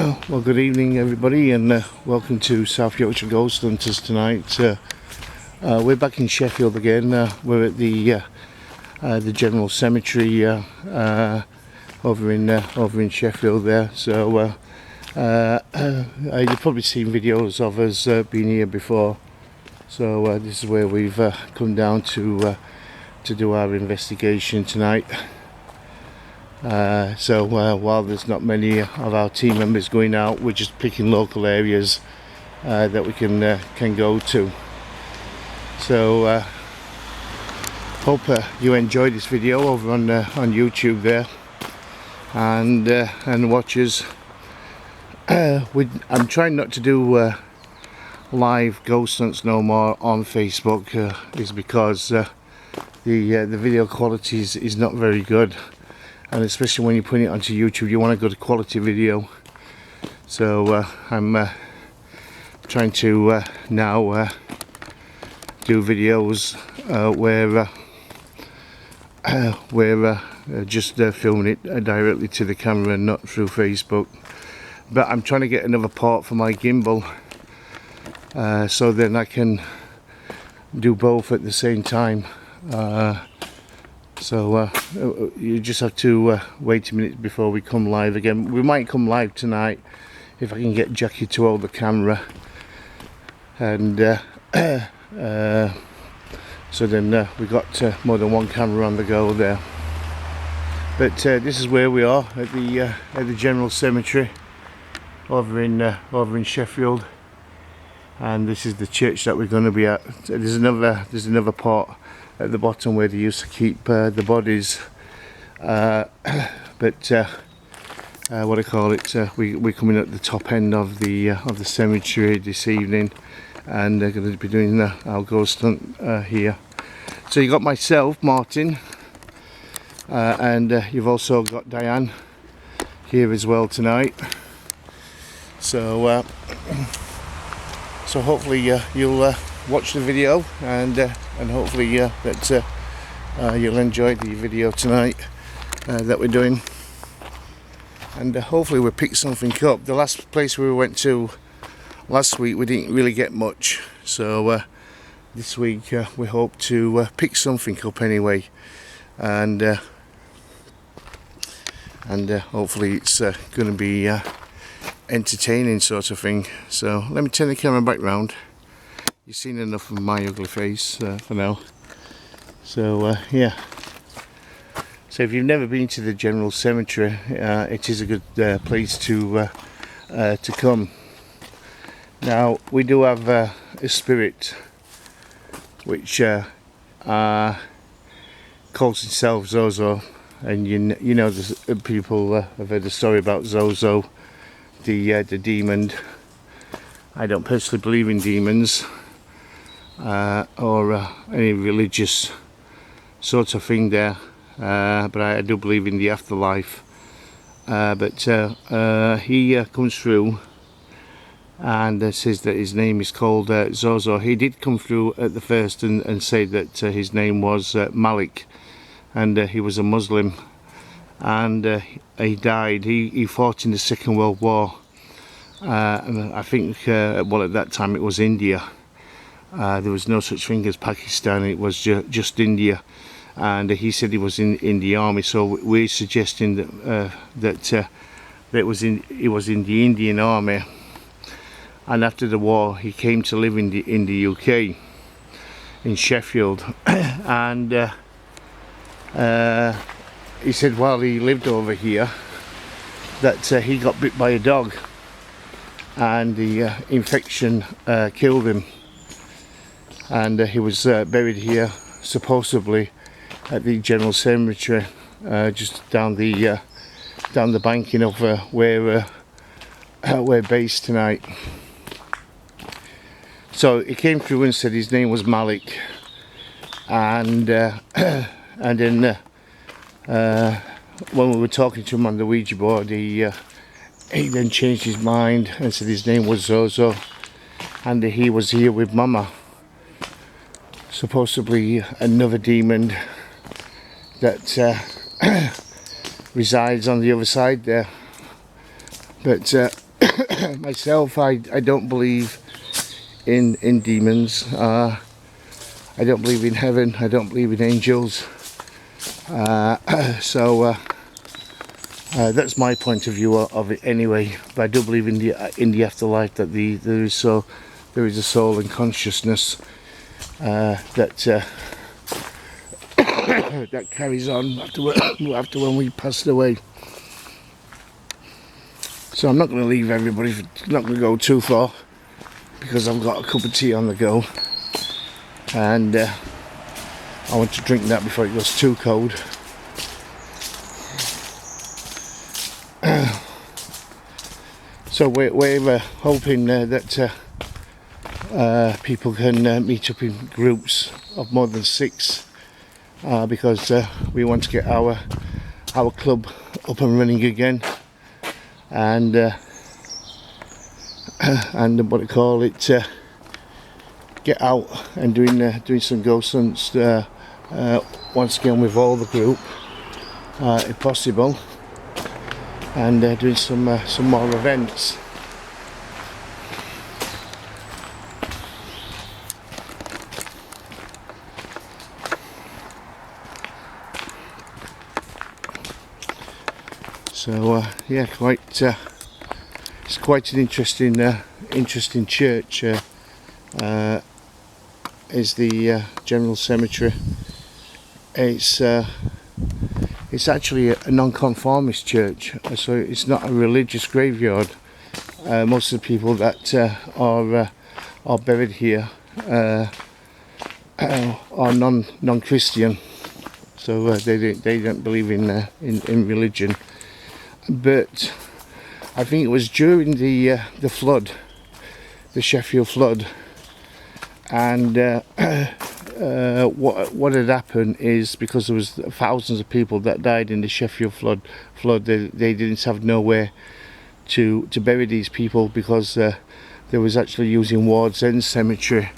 Well, good evening everybody, and welcome to South Yorkshire Ghost Hunters tonight. We're back in Sheffield again. We're at the General Cemetery over in Sheffield there. So you've probably seen videos of us being here before. So this is where we've come down to do our investigation tonight. So while there's not many of our team members going out, we're just picking local areas that we can go to. So hope you enjoy this video over on YouTube there, and watch us. I'm trying not to do live ghost hunts no more on Facebook, is because the video quality is not very good. And especially when you're putting it onto YouTube, you want a good quality video. So I'm trying to now do videos where we're just filming it directly to the camera and not through Facebook. But I'm trying to get another port for my gimbal, so then I can do both at the same time. So you just have to wait a minute before we come live again. We might come live tonight if I can get Jackie to hold the camera, and so then we got more than one camera on the go there. But this is where we are at the General Cemetery over in Sheffield, and this is the church that we're going to be at. There's another part at the bottom where they used to keep the bodies, but what I call it, we're coming at the top end of the cemetery this evening, and they're going to be doing our ghost hunt here. So you got myself, Martin, and you've also got Diane here as well tonight. So hopefully you'll watch the video, and hopefully that you'll enjoy the video tonight that we're doing, and hopefully we'll pick something up. The last place we went to last week, we didn't really get much, so this week we hope to pick something up anyway, and hopefully it's going to be entertaining sort of thing. So let me turn the camera back round. You've seen enough of my ugly face for now. So yeah. So if you've never been to the General Cemetery, it is a good place to come. Now we do have a spirit which calls itself Zozo, and you know the people have heard the story about Zozo, the demon. I don't personally believe in demons, or any religious sort of thing there, but I do believe in the afterlife. But he comes through and says that his name is called Zozo. He did come through at the first and say that his name was Malik, and he was a Muslim, and he died. He fought in the Second World War, and I think well, at that time it was India. There was no such thing as Pakistan, it was just India, and he said he was in the army. So we're suggesting that he was in the Indian army, and after the war he came to live in the UK, in Sheffield, and he said while he lived over here that he got bit by a dog, and the infection killed him, and he was buried here supposedly at the General Cemetery, just down the banking of where we're based tonight. So he came through and said his name was Malik, and then when we were talking to him on the Ouija board, he then changed his mind and said his name was Zozo, and he was here with Mama, supposedly another demon that resides on the other side there. But myself, I don't believe in demons. I don't believe in heaven. I don't believe in angels. So that's my point of view of it anyway. But I do believe in the afterlife, that there is a soul and consciousness that that carries on after when we passed away. So I'm not going to leave everybody. Not going to go too far because I've got a cup of tea on the go, and I want to drink that before it goes too cold. So we're hoping that people can meet up in groups of more than 6, because we want to get our club up and running again, and what do you call it? Get out and doing some ghost hunts once again with all the group, if possible, and doing some more events. So yeah, it's quite an interesting church. Is the General Cemetery. It's actually a non-conformist church, so it's not a religious graveyard. Most of the people that are buried here are non-Christian, so they don't believe in religion. But I think it was during the flood, the Sheffield flood, and what had happened is, because there was thousands of people that died in the Sheffield flood, they didn't have nowhere to bury these people, because they was actually using Ward's End Cemetery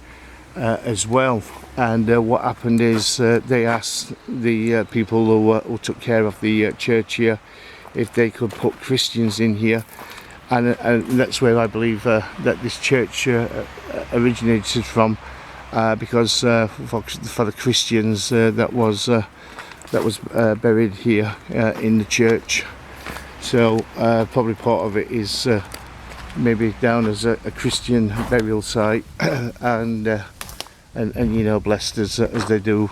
as well. And what happened is they asked the people who took care of the church here if they could put Christians in here, and that's where I believe that this church originated from, because for the Christians that was buried here in the church. So probably part of it is maybe down as a Christian burial site, and you know, blessed as they do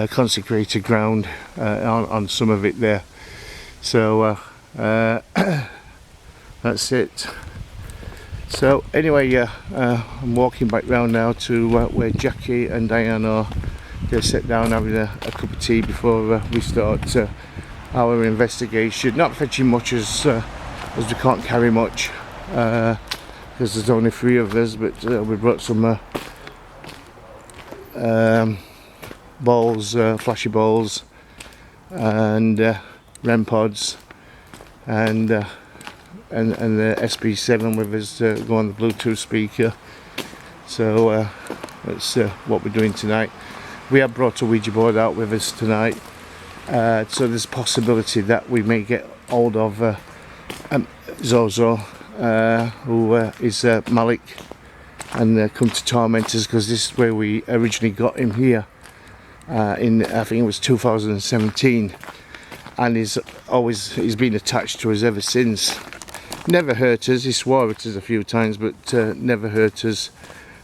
consecrated ground on some of it there. So that's it. So anyway, I'm walking back round now to where Jackie and Diane are. They sit down having a cup of tea before we start our investigation. Not fetching much as we can't carry much because there's only 3 of us, but we brought some balls, flashy balls, and REM pods, and the SP7 with us go on the Bluetooth speaker. So that's what we're doing tonight. We have brought a Ouija board out with us tonight, so there's a possibility that we may get hold of Zozo, who is Malik, and come to torment us, because this is where we originally got him here in, I think it was 2017, and he's been attached to us ever since. Never hurt us. He swore at us a few times, but never hurt us.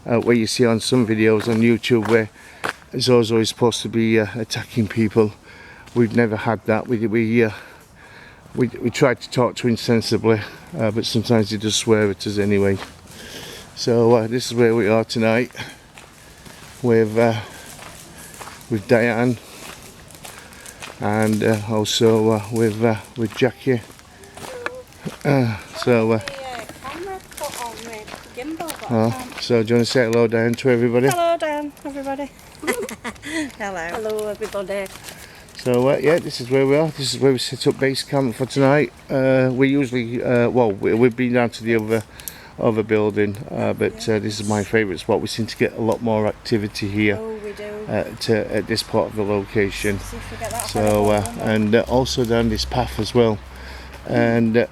Where you see on some videos on YouTube where Zozo is supposed to be attacking people, we've never had that. We tried to talk to him sensibly, but sometimes he does swear at us anyway. So this is where we are tonight with Diane, and also with Jackie. So do you want to say hello, Diane, to everybody? Hello, Diane, everybody. Hello. Hello, everybody. So yeah, this is where we are. This is where we set up base camp for tonight. We usually, we've been down to the other building, but this is my favourite spot. We seem to get a lot more activity here. Oh, we do. At this part of the location. So and also down this path as well. And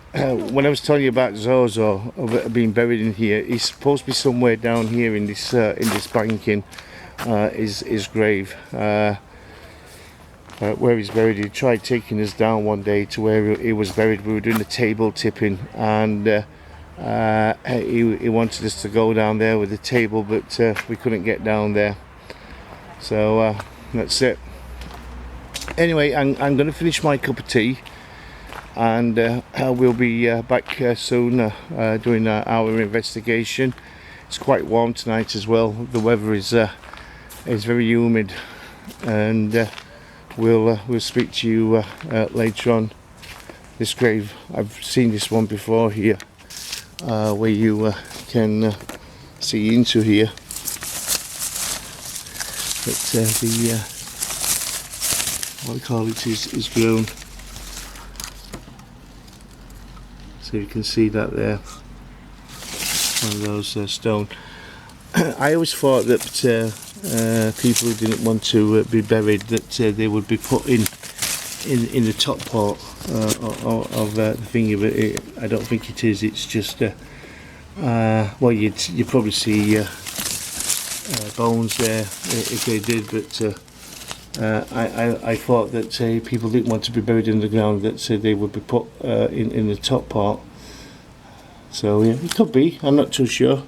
when I was telling you about Zozo being buried in here, he's supposed to be somewhere down here in this banking, his grave, where he's buried. He tried taking us down one day to where he was buried. We were doing a table tipping, and he wanted us to go down there with the table, but we couldn't get down there. So that's it. Anyway, I'm going to finish my cup of tea, and we'll be back soon doing our investigation. It's quite warm tonight as well. The weather is very humid, and we'll speak to you later on. This grave, I've seen this one before here, where you can see into here, but the what I call it is grown. So you can see that there, one of those stone. I always thought that people who didn't want to be buried, that they would be put in the top part of the thingy, but I don't think it is. It's just well, you'd probably see bones there if they did, but I thought that people didn't want to be buried in the ground, that they would be put in the top part. So yeah, it could be, I'm not too sure.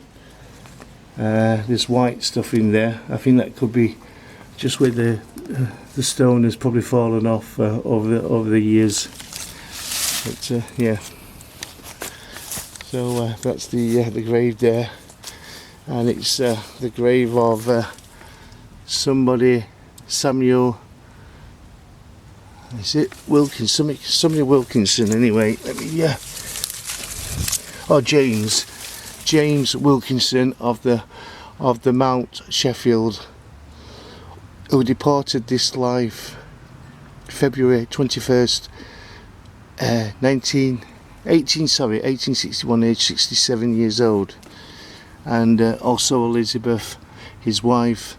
There's white stuff in there. I think that could be just where the stone has probably fallen off over the years. But yeah, so that's the grave there, and it's the grave of Samuel. Is it Wilkinson? Somebody Wilkinson. Anyway, let me. Oh, James Wilkinson of the Mount Sheffield, who departed this life February 21st, 1861, aged 67 years old, and also Elizabeth, his wife,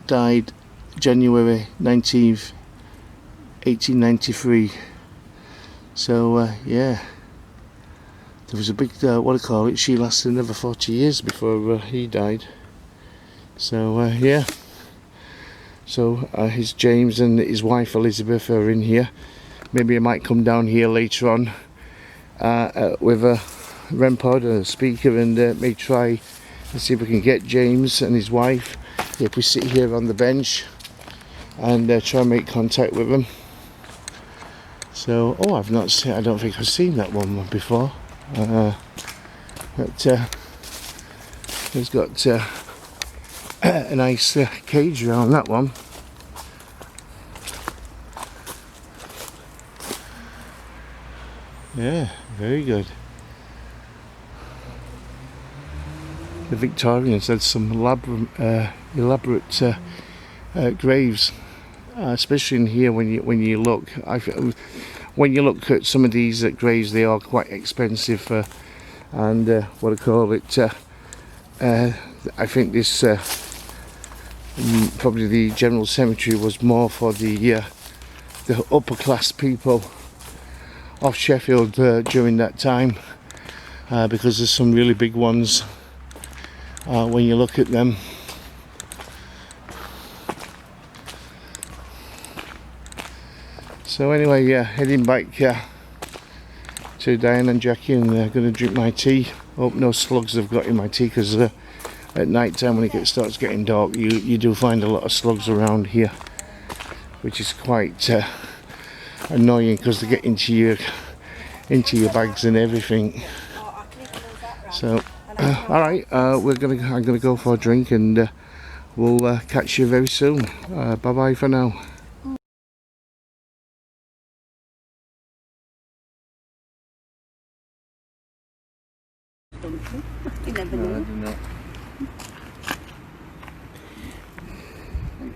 died January 19th, 1893. So yeah. There was a big, what do I call it, she lasted another 40 years before he died. So, yeah. So, his James and his wife Elizabeth are in here. Maybe I might come down here later on with a REM pod and a speaker, and may try and see if we can get James and his wife, if we sit here on the bench, and try and make contact with them. So, oh, I don't think I've seen that one before. But he's got a nice cage around that one. Yeah, very good. The Victorians had some elaborate graves, especially in here. When you look, when you look at some of these graves, they are quite expensive, and what I call it, I think this probably the general cemetery was more for the upper class people of Sheffield during that time, because there's some really big ones when you look at them. So anyway, yeah, heading back to Diane and Jackie, and going to drink my tea. Hope no slugs have got in my tea, because at night time when it starts getting dark, you do find a lot of slugs around here, which is quite annoying, because they get into your bags and everything. So all right, I'm gonna go for a drink, and we'll catch you very soon. Bye bye for now. You never know. No, I do not.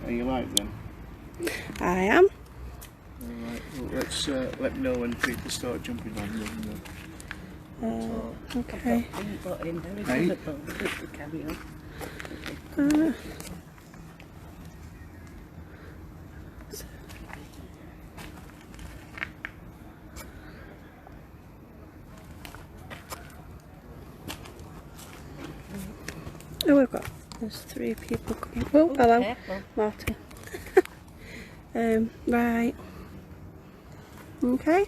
Are you live then? I am. Alright, well, let's let me know when people start jumping on you. Okay. Hey? Oh, there's 3 people coming. Oh, hello, Careful. Martin. Right. Okay.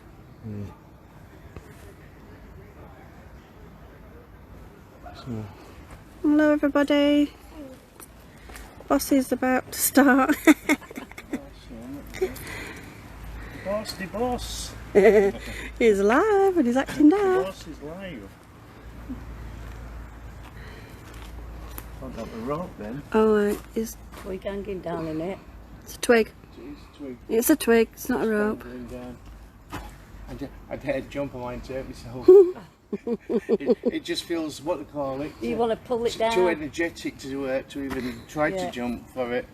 So, Hello, everybody. Boss is about to start. boss, the boss. He's alive and he's acting The down. boss is live. I've got the rope then. Oh, it's Twig hanging down in it. a twig. It's a twig. It's a twig. It's not a rope. Going down. I dared jump on mine to hurt myself. it just feels, what to call it? You want to pull it down? Too energetic to even try to jump for it.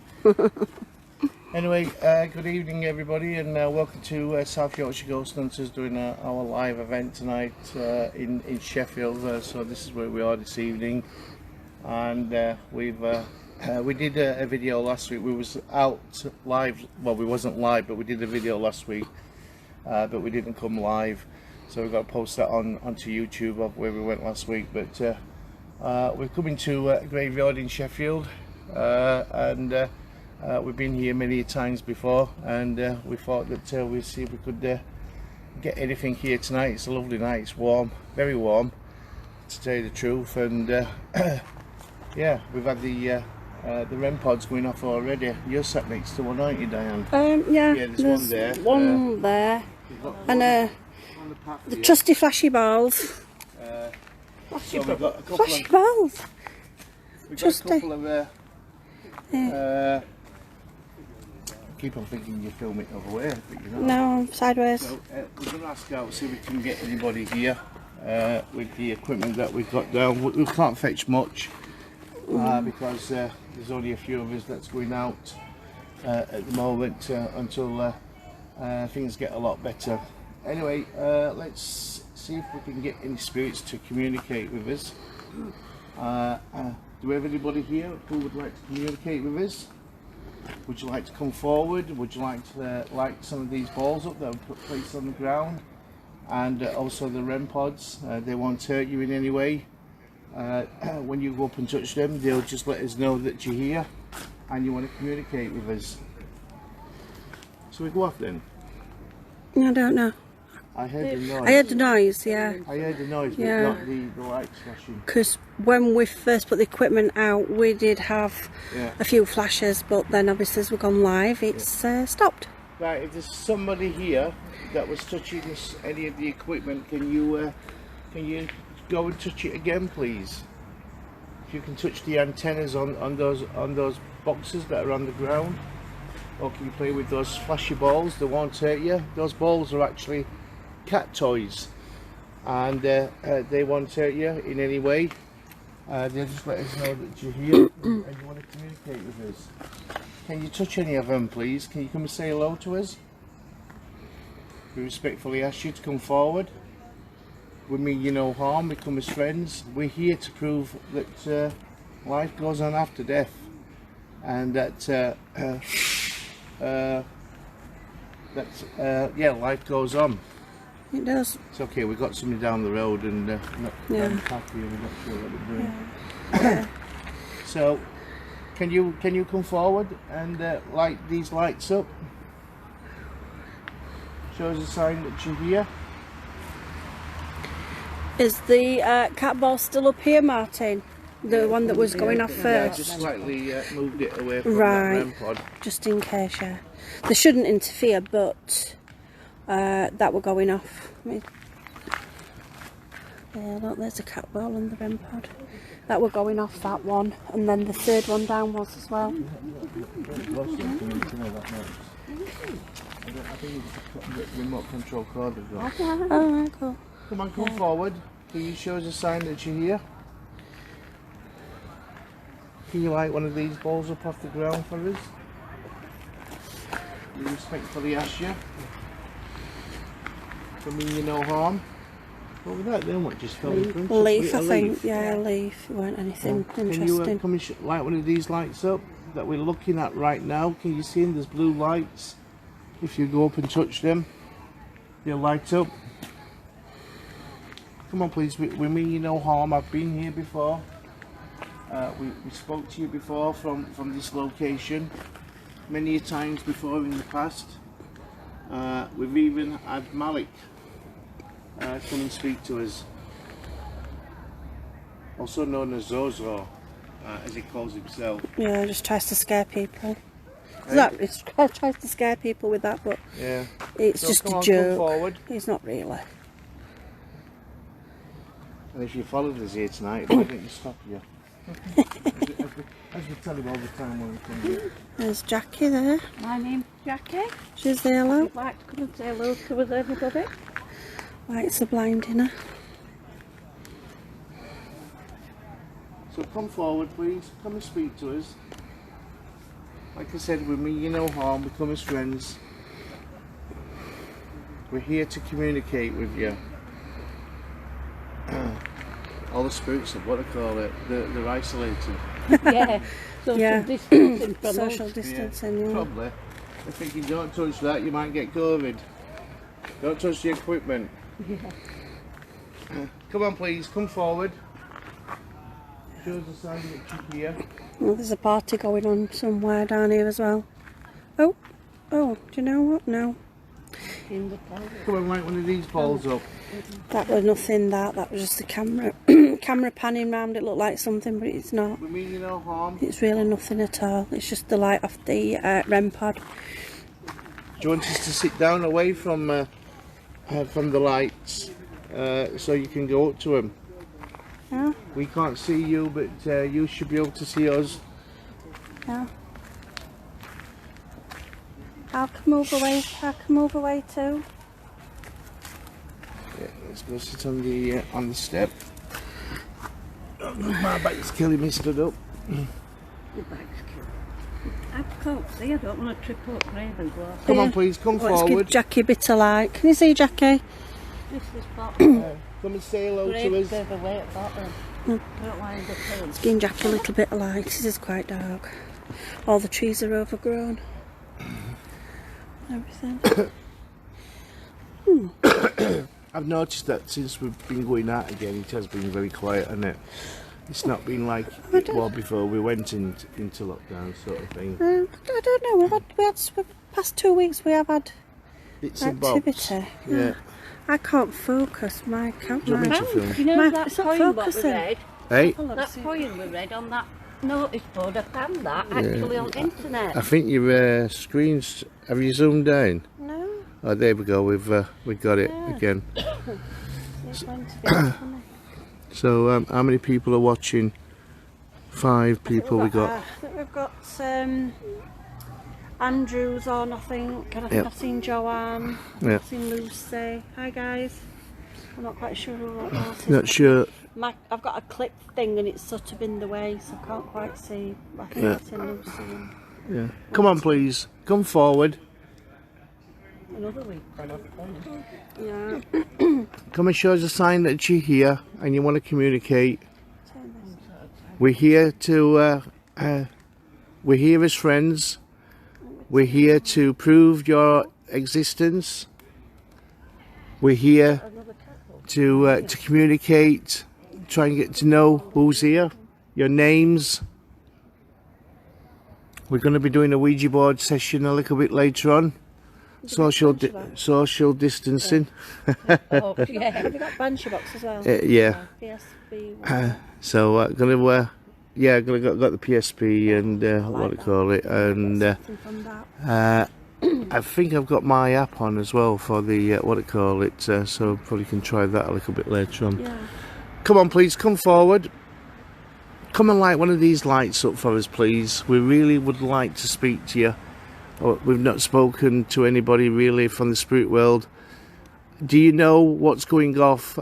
Anyway, good evening everybody, and welcome to South Yorkshire Ghost Hunters doing our live event tonight in Sheffield. So this is where we are this evening, and we did a video last week. We was out live, well we wasn't live, but we did a video last week, but we didn't come live, so we've got to post that onto YouTube of where we went last week. But we're coming to a graveyard in Sheffield, and we've been here many times before, and we thought that we'd see if we could get anything here tonight. It's a lovely night, it's warm, very warm to tell you the truth, and yeah, we've had the REM pods going off already. You're sat next to one, aren't you, Diane? Yeah, There's one there. One there. And On the path the here. trusty flashy balls. So we've got a couple Flashy of, balls. we've got a trusty. couple of I keep on thinking you're filming over where, but you're not. No, sideways. So we're going to ask out, see if we can get anybody here with the equipment that we've got down. We can't fetch much because there's only a few of us that's going out at the moment until things get a lot better. Anyway, let's see if we can get any spirits to communicate with us. Do we have anybody here who would like to communicate with us? Would you like to come forward? Would you like to light some of these balls up that are placed on the ground? And also the REM pods, they won't hurt you in any way. When you go up and touch them, they'll just let us know that you're here and you want to communicate with us. So we go off then. I don't know. I heard the noise. I heard the noise, yeah. I heard the noise, but Yeah. not the lights flashing. Because when we first put the equipment out, we did have a few flashes, but then obviously as we've gone live, it's stopped. Right, if there's somebody here that was touching any of the equipment, can you go and touch it again, please? If you can touch the antennas on those boxes that are on the ground, or can you play with those flashy balls? They won't hurt you. Those balls are actually cat toys, and they won't hurt you in any way. They'll just let us know that you're here and you want to communicate with us. Can you touch any of them, please? Can you come and say hello to us? We respectfully ask you to come forward. We mean you no harm, we come as friends. We're here to prove that life goes on after death, and that yeah, life goes on. It does. It's okay, we've got somebody down the road and not Yeah. happy, we're not sure what we're doing. So, can you come forward and light these lights up? Show us a sign that you're here. Is the cat ball still up here, Martin? The one that was going off Yeah, first? just slightly moved it away from Right. that REM pod. Just in case, yeah. They shouldn't interfere, but that were going off. Yeah, look, there's a cat ball on the REM pod. That were going off, that one, and then the third one down was as well. I think it's the remote control cord as well. Oh, right, cool. Come on, come forward. Can you show us a sign that you're here? Can you light one of these balls up off the ground for us? We respectfully ask you. I mean you no harm. What was that then? What just fell in front of us? Leaf, I A think. leaf? Yeah, leaf. It weren't anything Can you interesting. come and light one of these lights up that we're looking at right now? Can you see them? There's blue lights. If you go up and touch them, they'll light up. Come on please, we mean you no harm. I've been here before. We spoke to you before from this location many times before in the past. We've even had Malik come and speak to us, also known as Zozo, as he calls himself. Yeah, just tries to scare people. It tries to scare people with that, but yeah, it's so just come a on, joke. Come forward. It's not really. And if you followed us here tonight, why didn't you stop you? as we tell him all the time when we come here. There's Jackie there. My name's Jackie. She's the hello. I'd like to come and say hello to us, everybody. Lights are blinding her. So come forward, please. Come and speak to us. Like I said, we mean you no harm. We come as friends. We're here to communicate with you. All the spooks of what I call it, they're isolated. Yeah. Social Yeah. distancing from Social us. distancing, yeah. Probably. They're thinking, don't touch that, you might get COVID. Don't touch the equipment. Yeah. Come on, please, come forward. Show us the sign that you're here. Well, there's a party going on somewhere down here as well. Oh, do you know what? No, In the town. Come on, light one of these balls up. that was nothing. That was just the camera. Camera panning round. It looked like something, but it's not. We mean you no harm. It's really nothing at all. It's just the light off the REM pod. Do you want us to sit down away from the lights so you can go up to them? Yeah, We can't see you, but you should be able to see us. yeah. I'll come over away too. Yeah, let's go sit on the step. Oh, my back's killing me, stood up. Your bag's cute. I can't see, I don't want to trip up Raven glass. Come on, please, come Let's give forward. Jackie a bit of light. Can you see Jackie? This is bottom. Come and say hello to Raven's us. overweight at bottom. Don't mind the pain. Let's give Jackie a little bit of light. This is quite dark. All the trees are overgrown. Everything. I've noticed that since we've been going out again, it has been very quiet, hasn't it? It's not been like it was before we went into lockdown, sort of thing. I don't know. We had past 2 weeks. We have had Bits and bobs. activity. Yeah. I can't focus. My camera. Do you want me to film? You know My- that it's not poem what we focusing. read? Hey, That poem we read on that notice board, I found that actually on internet. I think your screens. Have you zoomed down? No. Oh, there we go. We've got it again. It's meant to be funny. So, how many people are watching? 5 people we got. I think we've got Andrews on, I think. And I think Yep. I've seen Joanne. Yeah. I've seen Lucy. Hi guys. I'm not quite sure what else is. Not sure. I've got a clip thing and it's sort of in the way, so I can't quite see. I think Yeah. I've seen Lucy and Yeah. Come on, please. Come forward. Another week. yeah. Come and show us a sign that you're here and you want to communicate. We're here to. We're here as friends. We're here to prove your existence. We're here to communicate, try and get to know who's here, your names. We're going to be doing a Ouija board session a little bit later on. Social distancing. Oh, yeah. Have you got Banshee box as well? Yeah. PSB one. So got the PSP and what do you call it, and Something from that. I think I've got my app on as well for the what do you call it. So probably can try that a little bit later on. Yeah. Come on, please, come forward. Come and light one of these lights up for us, please. We really would like to speak to you. We've not spoken to anybody really from the spirit world. Do you know what's going off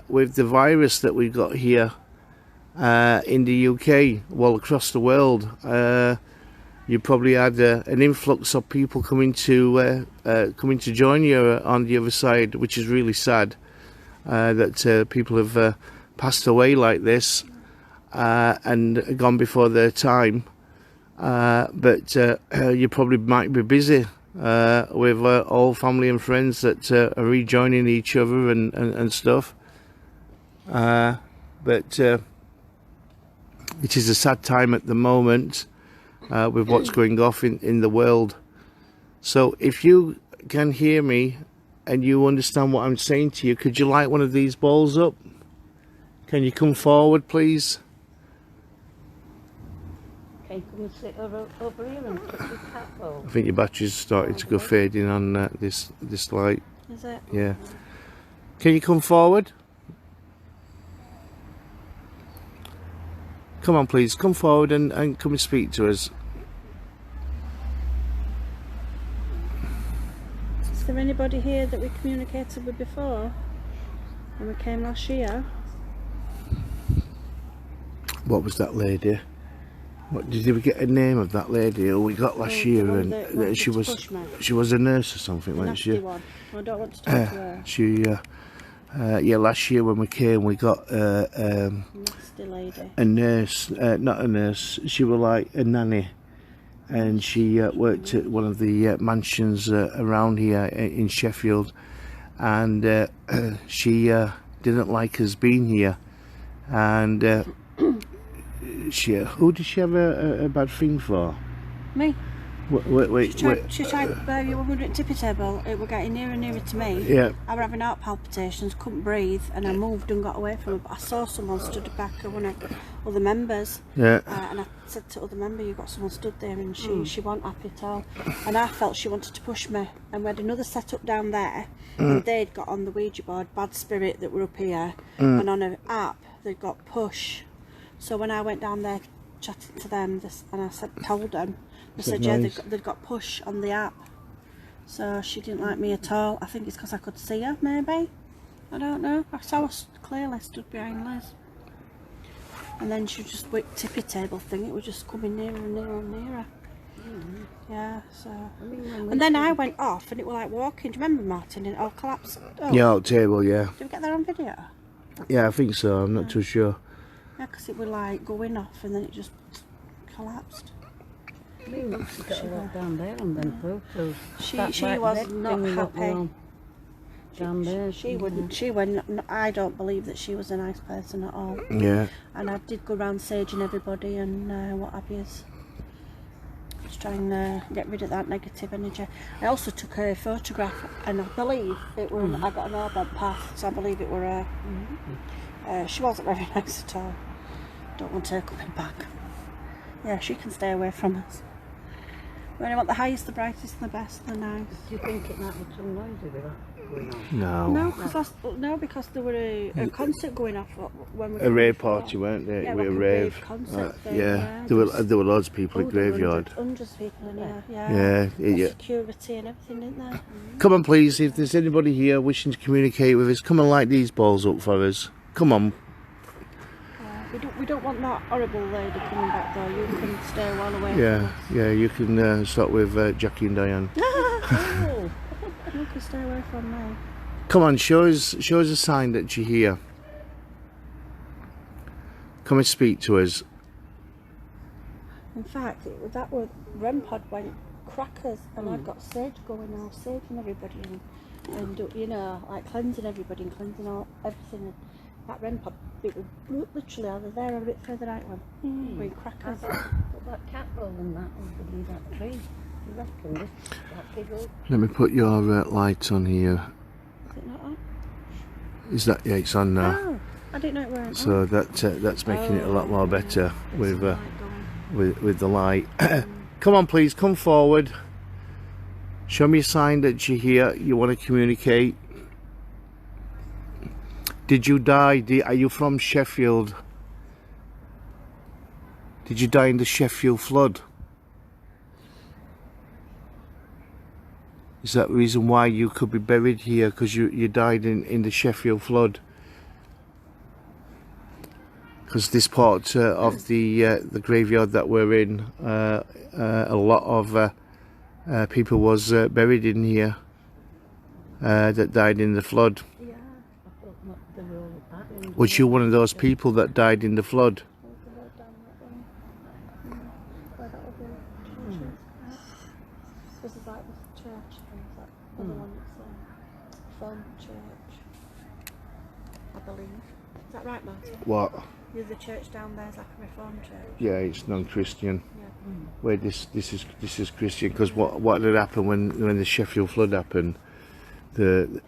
with the virus that we've got here in the UK, well, across the world? You probably had an influx of people coming to join you on the other side, which is really sad that people have passed away like this and gone before their time. But you probably might be busy with all family and friends that are rejoining each other and stuff. But It is a sad time at the moment with what's going off in the world. So if you can hear me and you understand what I'm saying to you, could you light one of these balls up? Can you come forward, please? Can you come and sit over here and touch your cat ball? I think your battery's starting to go fading on this light. Is it? Yeah. Can you come forward? Come on, please. Come forward and come and speak to us. Is there anybody here that we communicated with before when we came last year? What was that lady? What did we get a name of that lady who we got last year? one And that wanted she to was push me. she was a nurse or something, The wasn't nasty she? one. I don't want to talk to her. She yeah, last year when we came, we got Nasty lady. a nurse, not a nurse. She was like a nanny, and she worked at one of the mansions around here in Sheffield, and she didn't like us being here, and who did she have a bad thing for? Me? Wait. She tried you were at tippy table. It were getting nearer and nearer to me. Yeah. I was having heart palpitations, couldn't breathe, and I moved and got away from her. But I saw someone stood back of one of other members. Yeah. And I said to other member, "You got someone stood there," and she wasn't happy at all. And I felt she wanted to push me. And we had another set up down there, and they'd got on the Ouija board Bad Spirit that were up here, and on an app they'd got Push. So when I went down there chatting to them, and I told them. They said, yeah, they'd got Push on the app. So she didn't like me at all. I think it's because I could see her, maybe. I don't know. I saw her clearly stood behind Liz. And then she just went tippy table thing. It was just coming nearer and nearer and nearer. Yeah, so. And then I went off and it was like walking. Do you remember, Martin? And it all collapsed. Oh. Yeah, out table, yeah. Did we get that on video? Yeah, I think so. I'm not too sure. Yeah, because it was like going off and then it just collapsed. We must have got a lot down there on them photos. She was not happy. Down there. She wouldn't. I don't believe that she was a nice person at all. Yeah. And I did go around saging everybody and what have you. Just trying to get rid of that negative energy. I also took her photograph, and I believe it were. I got an orb on path, so I believe it were her. She wasn't very nice at all. Don't want her coming back. Yeah, she can stay away from us. We only want the highest, the brightest, and the best, the nice. Do you think it might be too noisy with that going on? No. Because there were a concert going off when we A rave party, weren't there? Yeah, with a like rave. Concert thing, Yeah. There were loads of people at graveyard. Hundreds of people in here. Yeah. Security and everything, isn't there? Come on, please. If there's anybody here wishing to communicate with us, come and light these balls up for us. Come on. We don't want that horrible lady coming back though. You can stay well away Yeah, from yeah. You can start with Jackie and Diane. us. You can stay away from me. Come on, show us a sign that you're here. Come and speak to us. In fact, that was REM pod went crackers, and I've got sage going now, saging everybody, and you know, like cleansing everybody and cleansing everything. And that REM pod, it was literally either there or a bit further out one. Going crackers. But that cat ball and that will be that tree. You reckon this that big old? Let me put your light on here. Is it not on? Is that? Yeah, it's on now. Oh, I didn't know it weren't. So that's making it a lot more better with the light. Come on, please, come forward. Show me a sign that you're here. You want to communicate. Did you die? Are you from Sheffield? Did you die in the Sheffield flood? Is that the reason why you could be buried here? Because you died in the Sheffield flood? Because this part of the graveyard that we're in, a lot of people was buried in here that died in the flood. Yeah, I thought they were all bad. Was you one of those people that died in the flood? This is like the church, and that other one that's Film Church, I believe. Is that that right, Martin? What? The church down there is like a Reformed church. Yeah, it's non-Christian. Yeah. Where this is Christian, because what had happened when the Sheffield flood happened? That's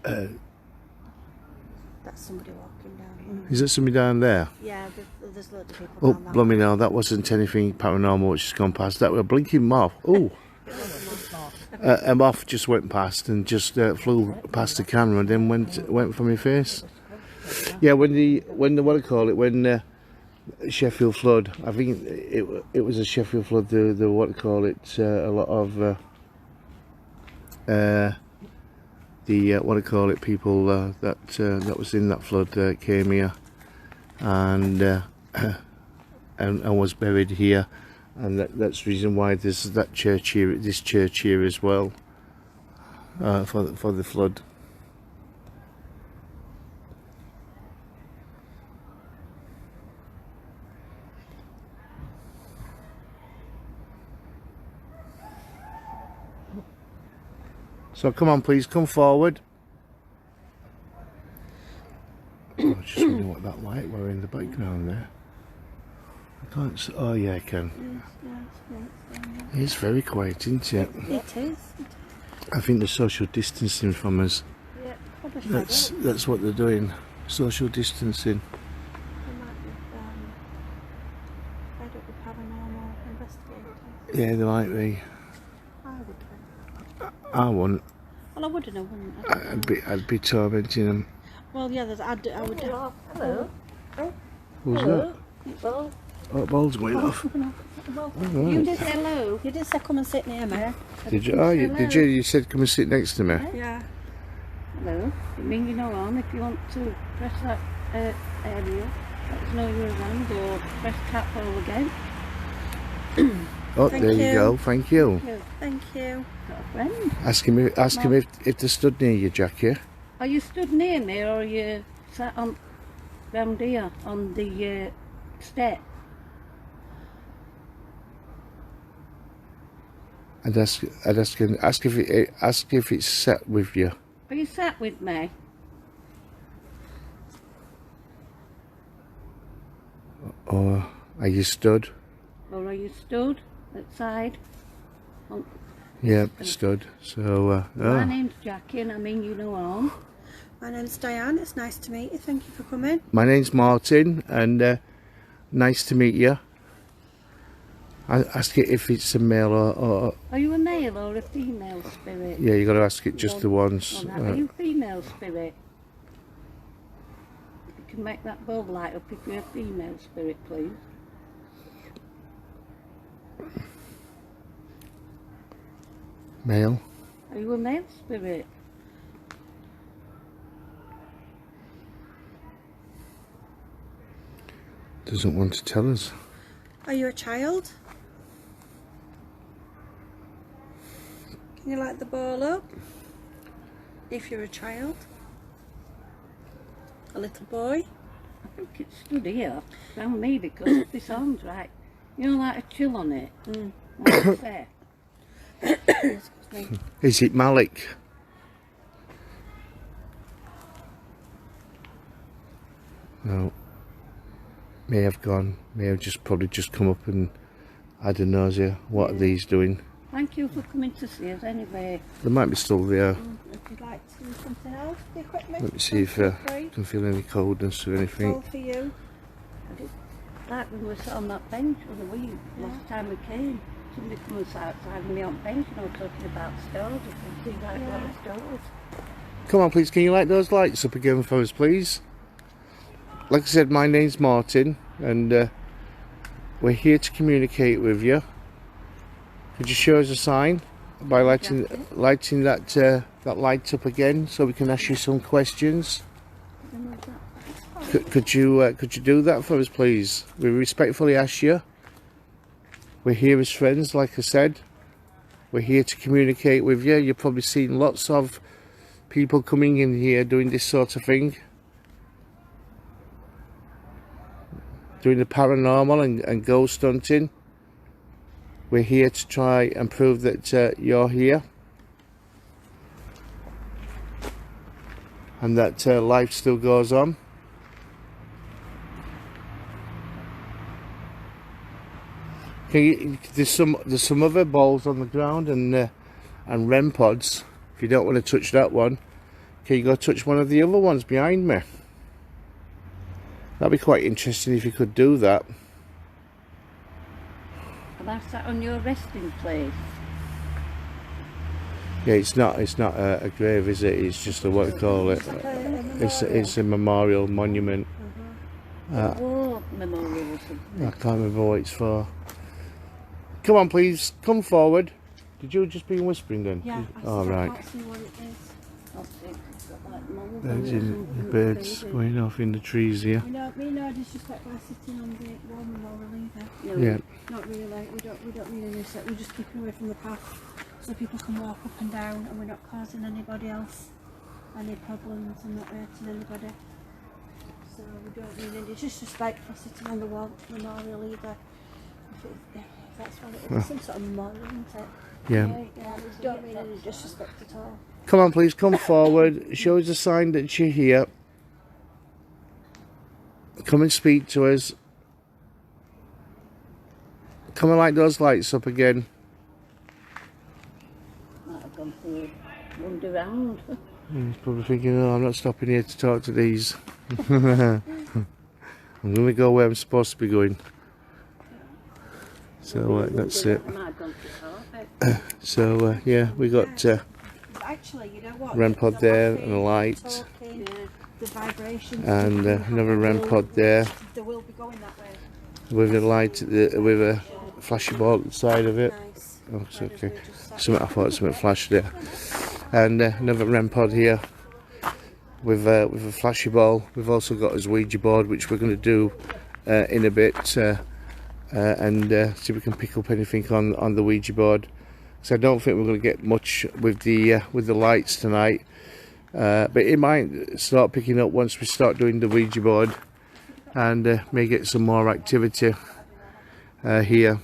somebody walking down. Is there somebody down there? Yeah, there's loads of people Oh, down there. blooming hell, that wasn't anything paranormal which has gone past. That was a blinking moth. Oh, a moth just went past and just flew past the camera and then went for my face. Yeah, when the what do you call it? When Sheffield flood, I think it was a Sheffield flood. The what do you call it? A lot of the what do you call it? People that was in that flood came here and was buried here, and that's the reason why there's that church here, this church here as well, for the flood. So come on, please come forward. I was just wondering what that light were in the background there. I can't see. Oh yeah, I can. It's very quiet, isn't it? It is. I think they're social distancing from us. Yeah, probably. That's what they're doing. Social distancing. They might be fed up with paranormal investigators. Yeah, they might be. I would think. I wouldn't. Well, I wouldn't, wouldn't I? I'd be tormenting them. Well, yeah, I would. Hello. Who's that? Well, Oh, ball's going off. You did hello. You did say come and sit near me. Did you? Oh, did you? You said come and sit next to me. Yeah. hello. It means you're on. If you want to press that area, let us know you're around, or press tap all again. Oh, Thank there you you. go. Thank you. Thank you. Got a friend. Ask him if they stood near you, Jackie. Are you stood near me, or are you sat on round here on the step? I'd ask if it's set with you. Are you sat with me? Or are you stood? Or are you stood outside? Yeah, stood. So, My oh. name's Jackie, and I mean you no harm. My name's Diane. It's nice to meet you. Thank you for coming. My name's Martin, and nice to meet you. I ask it if it's a male or Are you a male or a female spirit? yeah, you got to ask it just the once. Are you a female spirit? You can make that bulb light up if you're a female spirit, please. Male. Are you a male spirit? Doesn't want to tell us. Are you a child? Can you light the ball up? If you're a child. A little boy. I think it's stood here around me because this arm's right. You know, like a chill on it. Like I say. Excuse me. Is it Malik? No. May have gone. May have probably just come up and had a nausea. What are these doing? Thank you for coming to see us anyway. They might be still there. If you'd like to do something else, the equipment. Let me see if I can feel any coldness or It's all anything. for you. Like when we sat on that bench the other week, last time we came, somebody come and sat outside me on the bench and I was talking about stores. You can see like a lot of stores. Come on, please. Can you light those lights up again for us, please? Like I said, my name's Martin, and we're here to communicate with you. Could you show us a sign by lighting that light up again, so we can ask you some questions? Could you do that for us, please? We respectfully ask you. We're here as friends, like I said. We're here to communicate with you. You've probably seen lots of people coming in here doing this sort of thing. Doing the paranormal and ghost hunting. We're here to try and prove that you're here. And that life still goes on. Can you, there's some other balls on the ground and REM pods. If you don't want to touch that one, can you go touch one of the other ones behind me? That'd be quite interesting if you could do that. And that's that on your resting place. Yeah, it's not a grave, is it? It's just a, what do you call it? It's a memorial monument. War memorial or something. I can't remember what it's for. Come on, please, come forward. Did you just be whispering then? Yeah, Oh, right. can't see what it is. I'll see if it's got like mould on There's it or something. birds going off in the trees here. Me no disrespect by sitting on the war memorial either. No, Yeah. Not really. We don't need any set. We're just keeping away from the path so people can walk up and down, and we're not causing anybody else any problems and not hurting anybody. So we don't need any disrespect for sitting on the war memorial either. If that's what it is, some sort of memorial, isn't it? Yeah. Yeah, we don't mean any disrespect at all. Come on, please, come forward. Show us a sign that you're here. Come and speak to us. Come and light those lights up again. Might have gone for a wander round. He's probably thinking, oh, I'm not stopping here to talk to these. I'm going to go where I'm supposed to be going. So that's it. Might have gone for carpet. So yeah, we got Actually, you know what? REM pod there and a light, Talking, the vibrations, and another REM pod there they will be going that way. with a light with a flashy ball at the side of it. Nice. Oh, it's okay. Something, I thought something flashed there. And another REM pod here with a flashy ball. We've also got his Ouija board, which we're going to do in a bit, and see if we can pick up anything on the Ouija board. So I don't think we're going to get much with the lights tonight, but it might start picking up once we start doing the Ouija board, and may get some more activity here.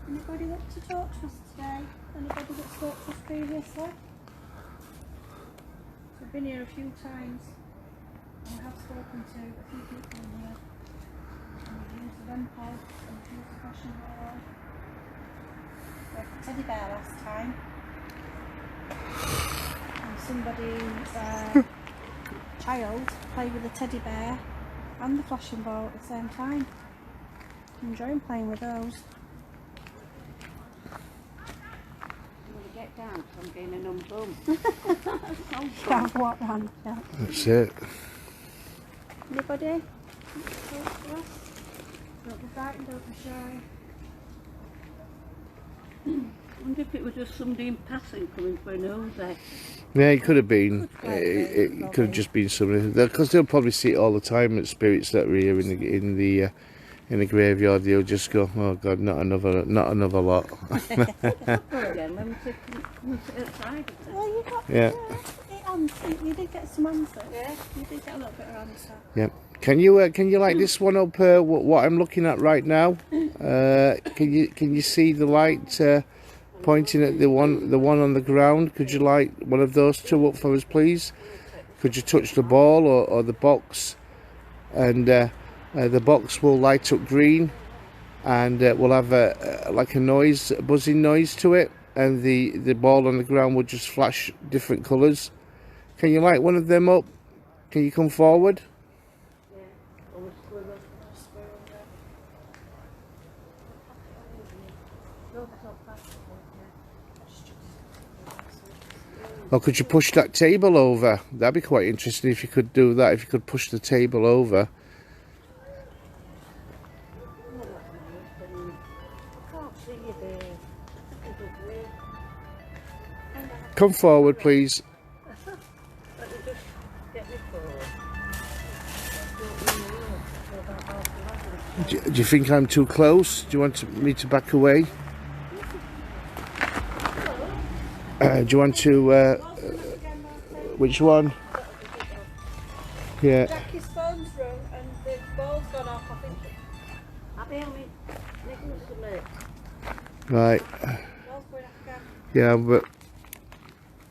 Anybody want to talk to us today? Anybody that's talked to us previously? We've been here a few times, and we have spoken to a few people in here. And we've used the REM pod, and we've used the fashion ball. We had the teddy bear last time. And somebody's child played with the teddy bear and the flashing ball at the same time. I'm enjoying playing with those. I'm going to get down because I'm getting a numb bum. Can't walk round. Yeah. That's it. Anybody? Talk to us? Don't be frightened, don't be shy. I wonder if it was just somebody in passing coming for a nosy. Yeah, it could have been. It could have just been somebody, because they'll probably see it all the time at spirits that are here in the graveyard. They'll just go, oh God, not another lot. Again, when we sit outside. Well, you got Yeah. you did get some answers. Yeah, you did get a little bit of answer. Yeah. Can you light this one up? What I'm looking at right now? Can you see the light pointing at the one on the ground? Could you light one of those two up for us, please? Could you touch the ball or the box? And the box will light up green, and we'll have like a noise, a buzzing noise to it, and the ball on the ground will just flash different colours. Can you light one of them up? Can you come forward? Or could you push that table over? That'd be quite interesting if you could do that, if you could push the table over. Come forward, please. Do you think I'm too close? Do you want me to back away? Do you want to... which one? Yeah. Jackie's phone's rung and the ball's gone off, I think. I'll be only Nicholas alert. Right. Ball's going off again. Yeah, but...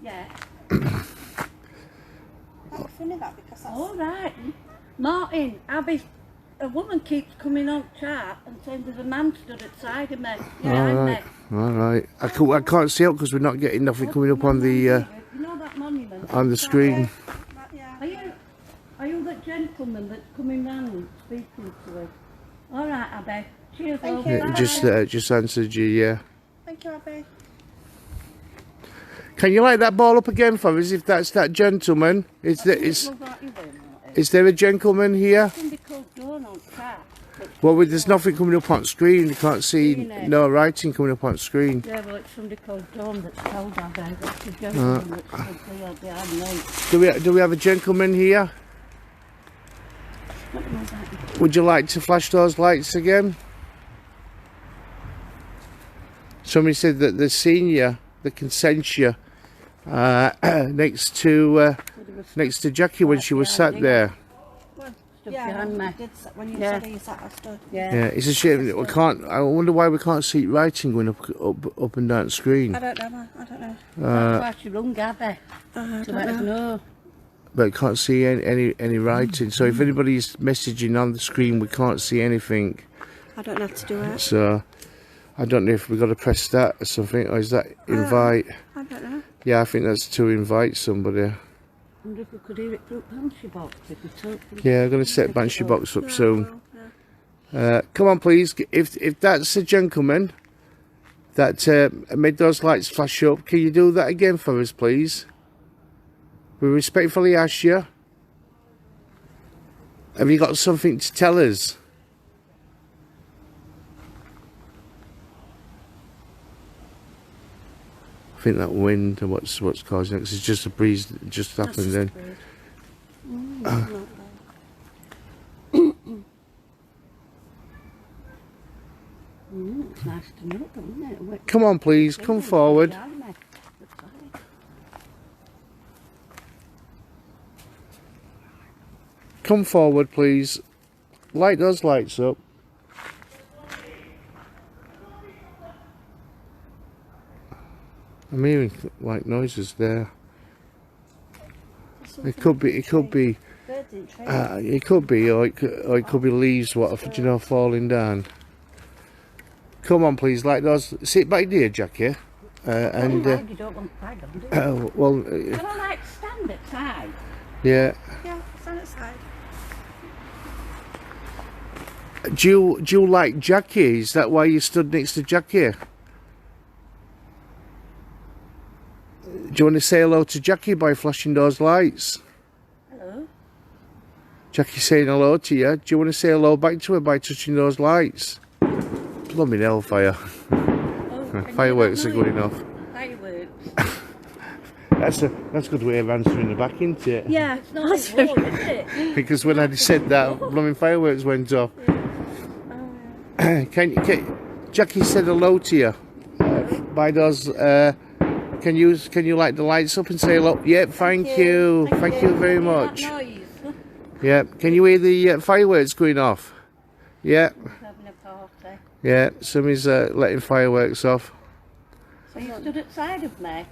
Yeah. That'd be funny that, because that's... All right. Martin, a woman keeps coming on chat and saying there's a man stood at the side of me. Yeah, Alright. I can't see it because we're not getting nothing coming up on the you know that monument? on the screen. Are you that gentleman that's coming round and speaking to us? Alright, Abby. Cheers, Thank love. you. Yeah, just answered you, yeah. Thank you, Abby. Can you light that ball up again for us if that's that gentleman? Is there a gentleman here? Somebody called Dawn on chat. Well, there's nothing coming up on screen. You can't see no writing coming up on screen. Yeah, well, it's somebody called Dawn that's told Abby that's the gentleman that stood there behind me. Do we have a gentleman here? What was that? Would you like to flash those lights again? Somebody said that the senior, the consentia, next to Jackie when she was sat there. Stood behind me. When you said you sat, I stood. Yeah. Yeah, it's a shame that we can't. I wonder why we can't see writing going up and down the screen. I don't know, man. I don't know. That's why she rung Abby I to don't let us know. know. But can't see any writing. So if anybody's messaging on the screen, we can't see anything. I don't know how to do it. So I don't know if we've got to press that or something, or is that invite? I don't know. Yeah, I think that's to invite somebody. I wonder if we could hear it through Banshee Box. If we talk Yeah, I'm going to set Banshee Box up Yeah, soon. well, yeah. Come on, please. If that's a gentleman that made those lights flash up, can you do that again for us, please? We respectfully ask you. Have you got something to tell us? I think that wind and what's causing it, 'cause it's just a breeze that just happened then. It's nice to know, isn't it? Come on, please, come forward. Behind me. Come forward, please. Light those lights up. I'm hearing like noises there. It could be, Birds in trees. it could be, or it could be leaves, falling down. Come on, please, light those. Sit back there, Jackie. And You don't want flag on, do you? well, Can I like stand at side? yeah. Yeah, stand aside. Do you like Jackie? Is that why you stood next to Jackie? Do you want to say hello to Jackie by flashing those lights? Hello? Jackie's saying hello to you. Do you want to say hello back to her by touching those lights? Blooming hellfire. Oh, Fireworks are going off. Fireworks. That's a good way of answering the back, isn't it? Yeah, It's not a war, is it? Because when I said that, blooming fireworks went off. Jackie said hello to you by those. Can you light the lights up and say hello? Yeah, thank you. Thank you very much. That noise. Yeah, can you hear the fireworks going off? Yeah, Having a party. yeah. Somebody's letting fireworks off. So you stood at side of me?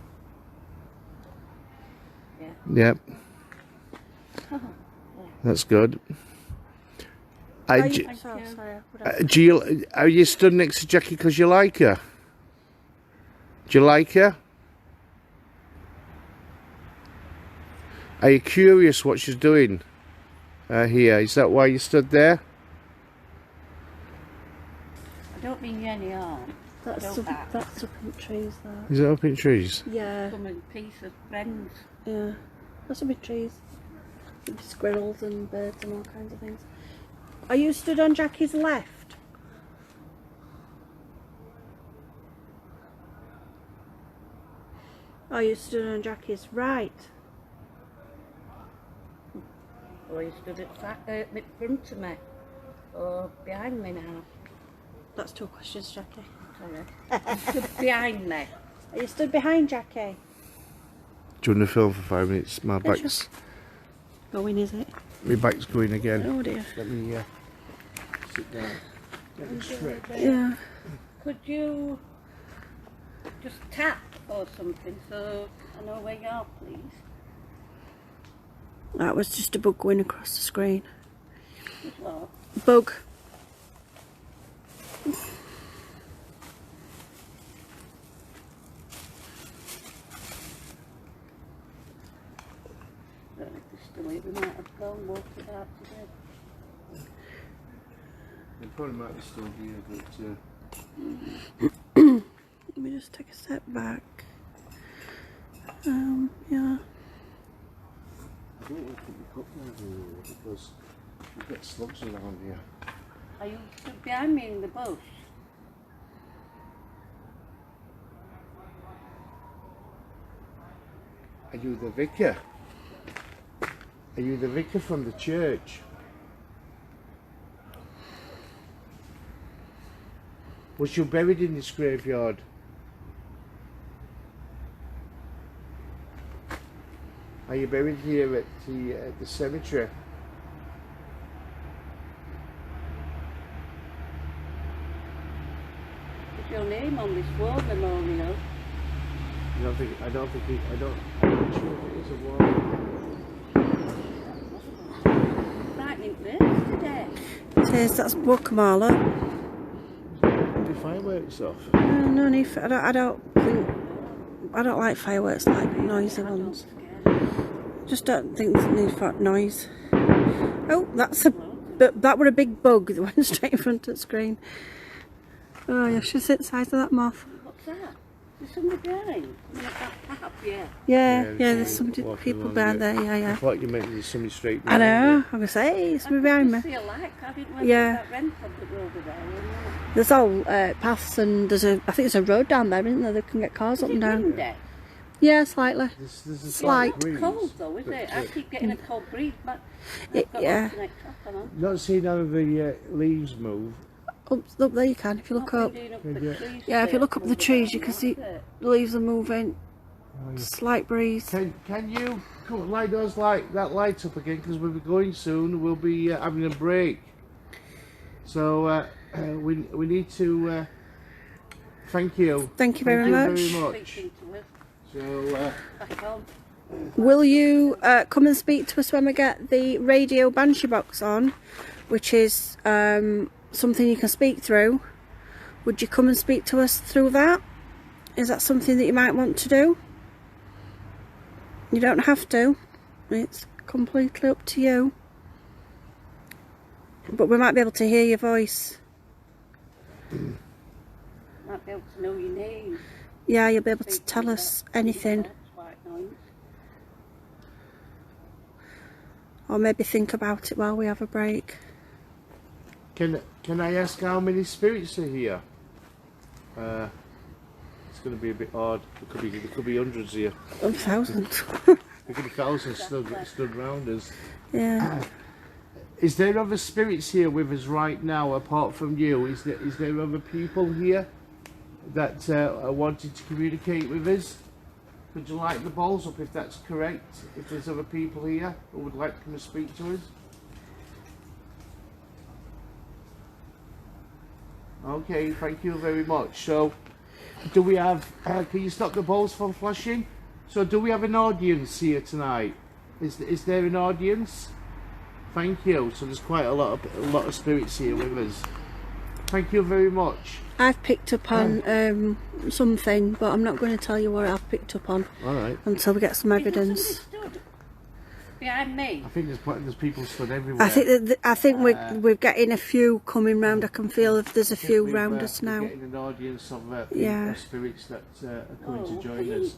Yeah, that's good. Sorry, Are you stood next to Jackie because you like her? Do you like her? Are you curious what she's doing here? Is that why you stood there? I don't mean you any harm. That's up in trees there. Is it up in trees? Yeah, Some in peace of friends. yeah. That's up in trees. There'll be squirrels and birds and all kinds of things. Are you stood on Jackie's left? Are you stood on Jackie's right? Or you stood at in front of me. Or behind me now. That's two questions, Jackie. Sorry. You stood behind me. Are you stood behind Jackie? Do you want to film for 5 minutes? My back's Going, is it? my back's going again. Oh dear. Let me sit down. Get me straight. Yeah. Could you just tap or something so I know where you are, please? That was just a bug going across the screen. Just what? Bug. Don't know if they're still here. We might have gone walked it out today. They probably might be still here, but Let me just take a step back. Yeah. I don't want to put the cup down here because we get slugs around here. Are you stood behind me in the bush? Are you the vicar? Are you the vicar from the church? Was you buried in this graveyard? Are you buried here at the cemetery? Is your name on this war memorial? I'm not sure if it is a war. Frightening birds today. It is, that's Guacamole. The fireworks off. No need for, I don't like fireworks, like noisy ones. Just don't think there's need for noise. Oh, that were a big bug that went straight in front of the screen. Oh, you should sit size of that moth. What's that? There's somebody behind. Yeah. Yeah, there's some people behind there, yeah. I thought you meant there's somebody straight I behind know, you. I'm going to say, it's somebody behind me. I see a light. I didn't know Yeah. that rented that were over there. There's all paths and I think there's a road down there, isn't there? They can get cars up and down. Windy? Yeah, slightly. There's a Slight. breeze, Cold though, is but, it? I keep getting a cold breeze, but Yeah. Not seeing how the leaves move. Up there you can, if you look up. Yeah, if you look up the trees, you can see the leaves are moving. Slight breeze. Can you light those that light up again? Because we'll be going soon. We'll be having a break. So we need to thank you. Thank you very much. So Will you come and speak to us when we get the radio Banshee box on, which is something you can speak through? Would you come and speak to us through that? Is that something that you might want to do? You don't have to. It's completely up to you. But we might be able to hear your voice. Might be able to know your name. Yeah, you'll be able to tell us anything. Or maybe think about it while we have a break. can I ask how many spirits are here? It's going to be a bit odd. There could be hundreds here. 1,000. There could be thousands stood round us. Yeah. Is there other spirits here with us right now apart from you? Is there other people here that are wanting to communicate with us? Could you light the balls up if that's correct? If there's other people here who would like to come and speak to us? Okay, thank you very much. So, do we have, can you stop the balls from flashing? So, do we have an audience here tonight? Is there an audience? Thank you. So there's quite a lot of spirits here with us. Thank you very much. I've picked up on something, but I'm not going to tell you what I've picked up on. All right. Until we get some evidence. Behind me. I think there's people stood everywhere. I think we're getting a few coming round. I can feel if there's a few round us now. We're getting an audience of spirits that are coming to join us.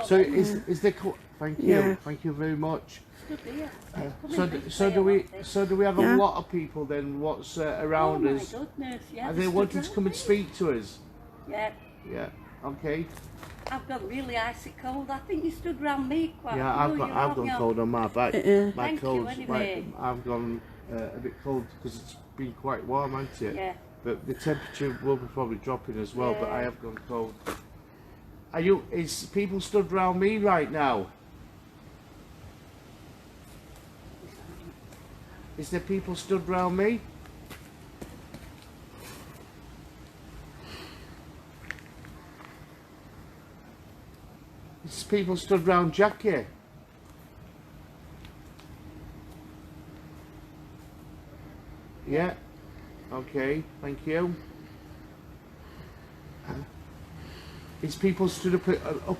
So is there? Thank you. Yeah. Thank you very much. So do we have a lot of people then? What's around us? Goodness, yeah, Are they wanting to come and speak to us? Yeah. Yeah. Okay. I've got really icy cold. I think you stood round me quite. Yeah, I've gone cold on my back. My Thank cold's you, anyway. I've gone a bit cold because it's been quite warm, hasn't it? Yeah. But the temperature will be probably dropping as well. But I have gone cold. Is people stood round me right now? Is there people stood round me? Is people stood round Jackie? Yeah. Okay, thank you. Is people stood up up?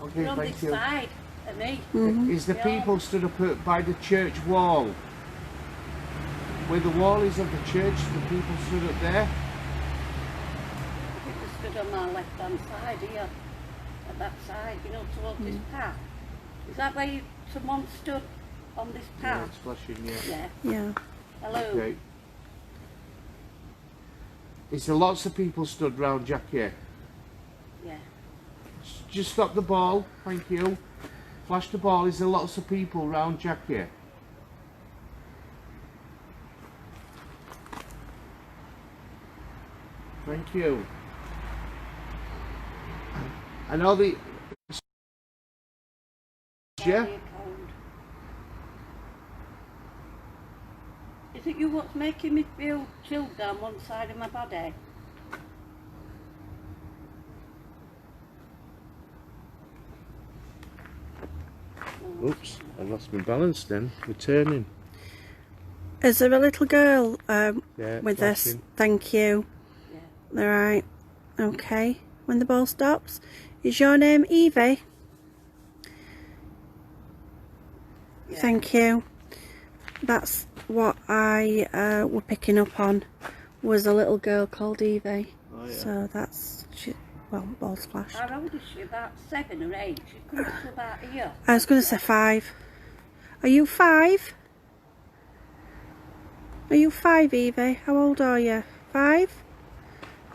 Okay, You're on thank this you. side of me. Is the Yeah. people stood up by the church wall? Where the wall is of the church, the people stood up there? People stood on my left hand side here. At that side, you know, towards this path. Is that where someone stood on this Yeah, path? it's flashing, yeah. Yeah. Yeah. Hello. Okay. Is there lots of people stood round Jackie? Yeah. Just stop the ball, thank you. Flash the ball, is there lots of people round Jackie? Thank you. I know the... Yeah? Very cold. Is it you what's making me feel chilled down one side of my body? Oops, I lost my balance then. We're turning. Is there a little girl Yeah, with us? flashing. Thank you. Yeah. Alright. Okay. When the ball stops. Is your name Evie? Yeah. Thank you. That's what I were picking up on, was a little girl called Evie. Oh, yeah. So that's, well, ball's flashed. How old is she? About 7 or 8? She's coming to about here. I was going to say 5. Are you 5? Are you 5, Evie? How old are you? 5?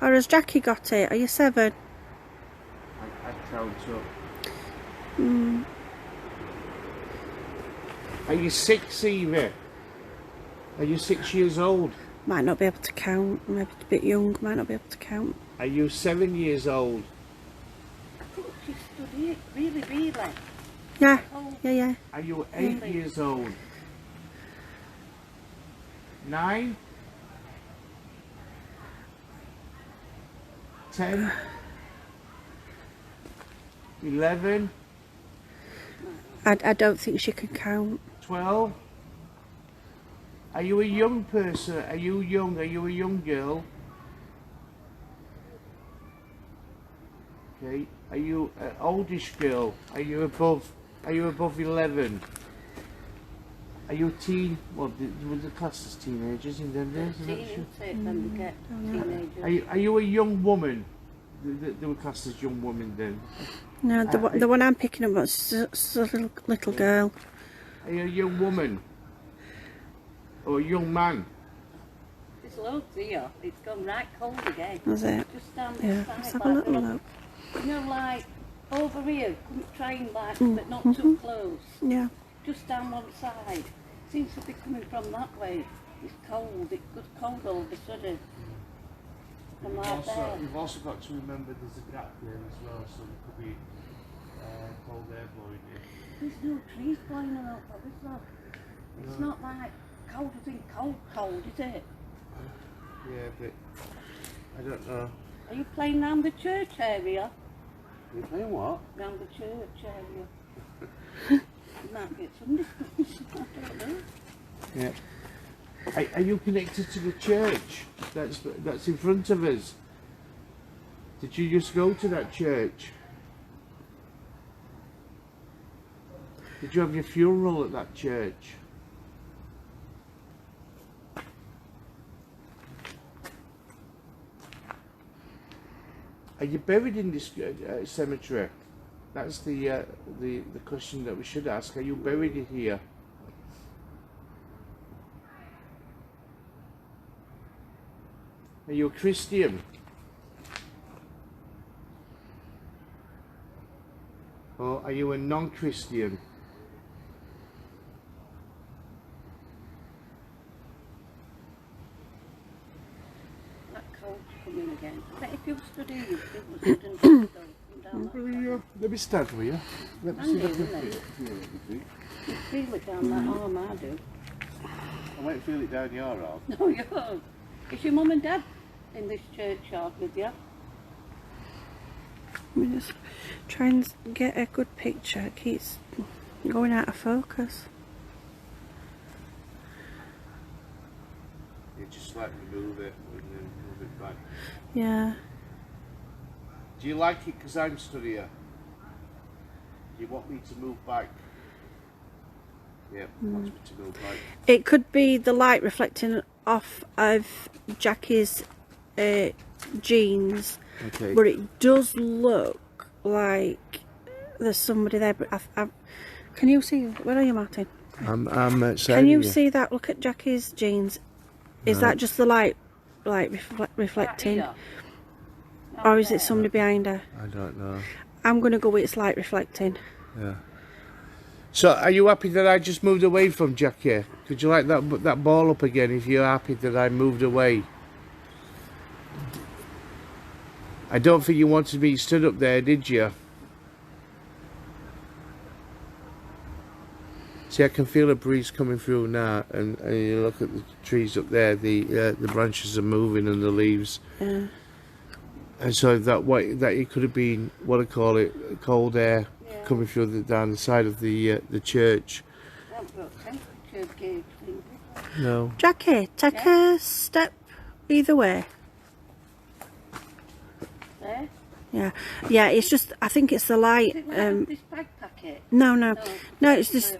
Or has Jackie got it? Are you 7? I count up. Mm. Are you 6, Evie? Are you 6 years old? Might not be able to count. Maybe a bit young. Might not be able to count. Are you 7 years old? I think she stood here. Really, really. Yeah. Oh, Yeah. Are you 8 Really? years old? 9? 10? 11? I don't think she can count. 12? Are you a young person? Are you young? Are you a young girl? Okay. Are you an oldish girl? Are you above 11? Are you a teen? Well, were the class as teenagers in them days? I'm not teen, sure. isn't it, when we get teenagers. Are you a young woman? They were classed as young women then. No, the one I'm picking up was just a little girl. Are you a young woman? Or a young man? There's loads here. It's gone right cold again. Was it? Just down Yeah. this Let's side. have a little like, look. you know, like over here, trying like, but not too close. Yeah. Just down one side. Seems to be coming from that way. It's cold. It got cold all of a sudden. From like there. We've also got to remember there's a gap there as well, so there could be cold air blowing in. There's no trees blowing out of is there? It's not like cold as in cold, is it? Yeah, but I don't know. Are you playing round the church area? Are you playing what? Round the church area. You might get some distance. I don't know. Yeah. Are you connected to the church that's in front of us? Did you just go to that church? Did you have your funeral at that church? Are you buried in this cemetery? That's the question that we should ask. Are you buried here? Are you a Christian? Or are you a non-Christian? That cold's coming again. But if you stood here, you wouldn't go down that way. Let me stand for you. Let me Handy, see if I isn't can it? feel it. You feel it down that arm, I do. I won't feel it down your arm. No, you won't. Is your mum and dad in this churchyard with you? Let me just try and get a good picture. It keeps going out of focus. You're slightly move it and then move it back. Yeah. Do you like it because I'm stood here? Do you want me to move back? Yeah, wants me to move back. It could be the light reflecting off of Jackie's jeans, Okay. but it does look like there's somebody there. But can you see? Where are you, Martin? I'm outside. Can you see that? Look at Jackie's jeans. Is that just the light reflecting, or is it somebody behind her? I don't know. I'm gonna go with it's light reflecting. Yeah. So, are you happy that I just moved away from Jackie? Could you like that ball up again if you're happy that I moved away? I don't think you wanted me stood up there, did you? See, I can feel a breeze coming through now, and you look at the trees up there. The branches are moving and the leaves. Yeah. And so that it could have been what I call it, cold air coming through down the side of the church. No. Jackie, take a step either way. There? Yeah. It's just I think it's the light. Is it like this bag packet? No. It's just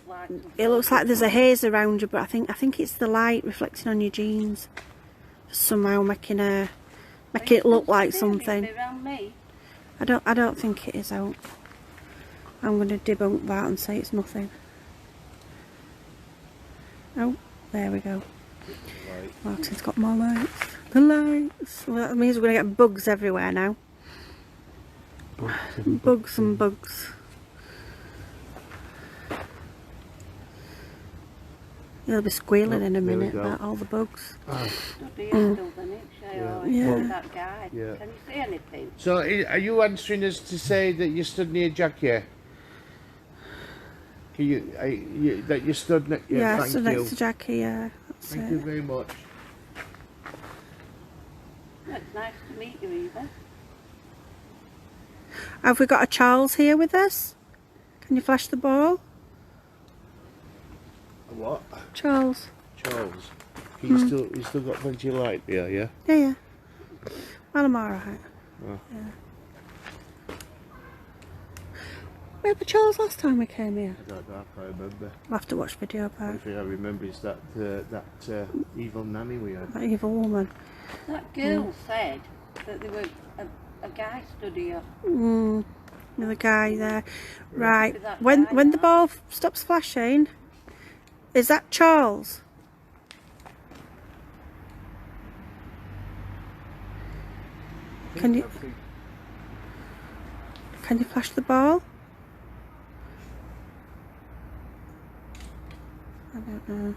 it looks like there's a haze around you, but I think it's the light reflecting on your jeans, somehow making it look like something. Around me? I don't think it is out. I'm going to debunk that and say it's nothing. Oh, there we go. Martin's got more lights. The lights. Well, that means we're going to get bugs everywhere now. Bugs and bugs. You'll be squealing in a minute about all the bugs. Yeah. That guy. Yeah. Can you see anything? So, are you answering us to say that you stood near Jackie? Can you that you stood next? Yeah, thank so you. next to Jackie. Yeah, that's Thank it. you very much. Well, it's nice to meet you, Eva. Have we got a Charles here with us? Can you flash the ball? What? Charles. Charles. You still got plenty of light there, yeah? Yeah. Well, I'm alright. Oh. Yeah. We had the Charles last time we came here. I don't know if I remember. I'll have to watch video The only back. thing I remember is that evil nanny we had. That evil woman. That girl said that there was a guy stood here. Another guy there. Right. That When guy the ball stops flashing, is that Charles? Can you flash the ball? I don't know.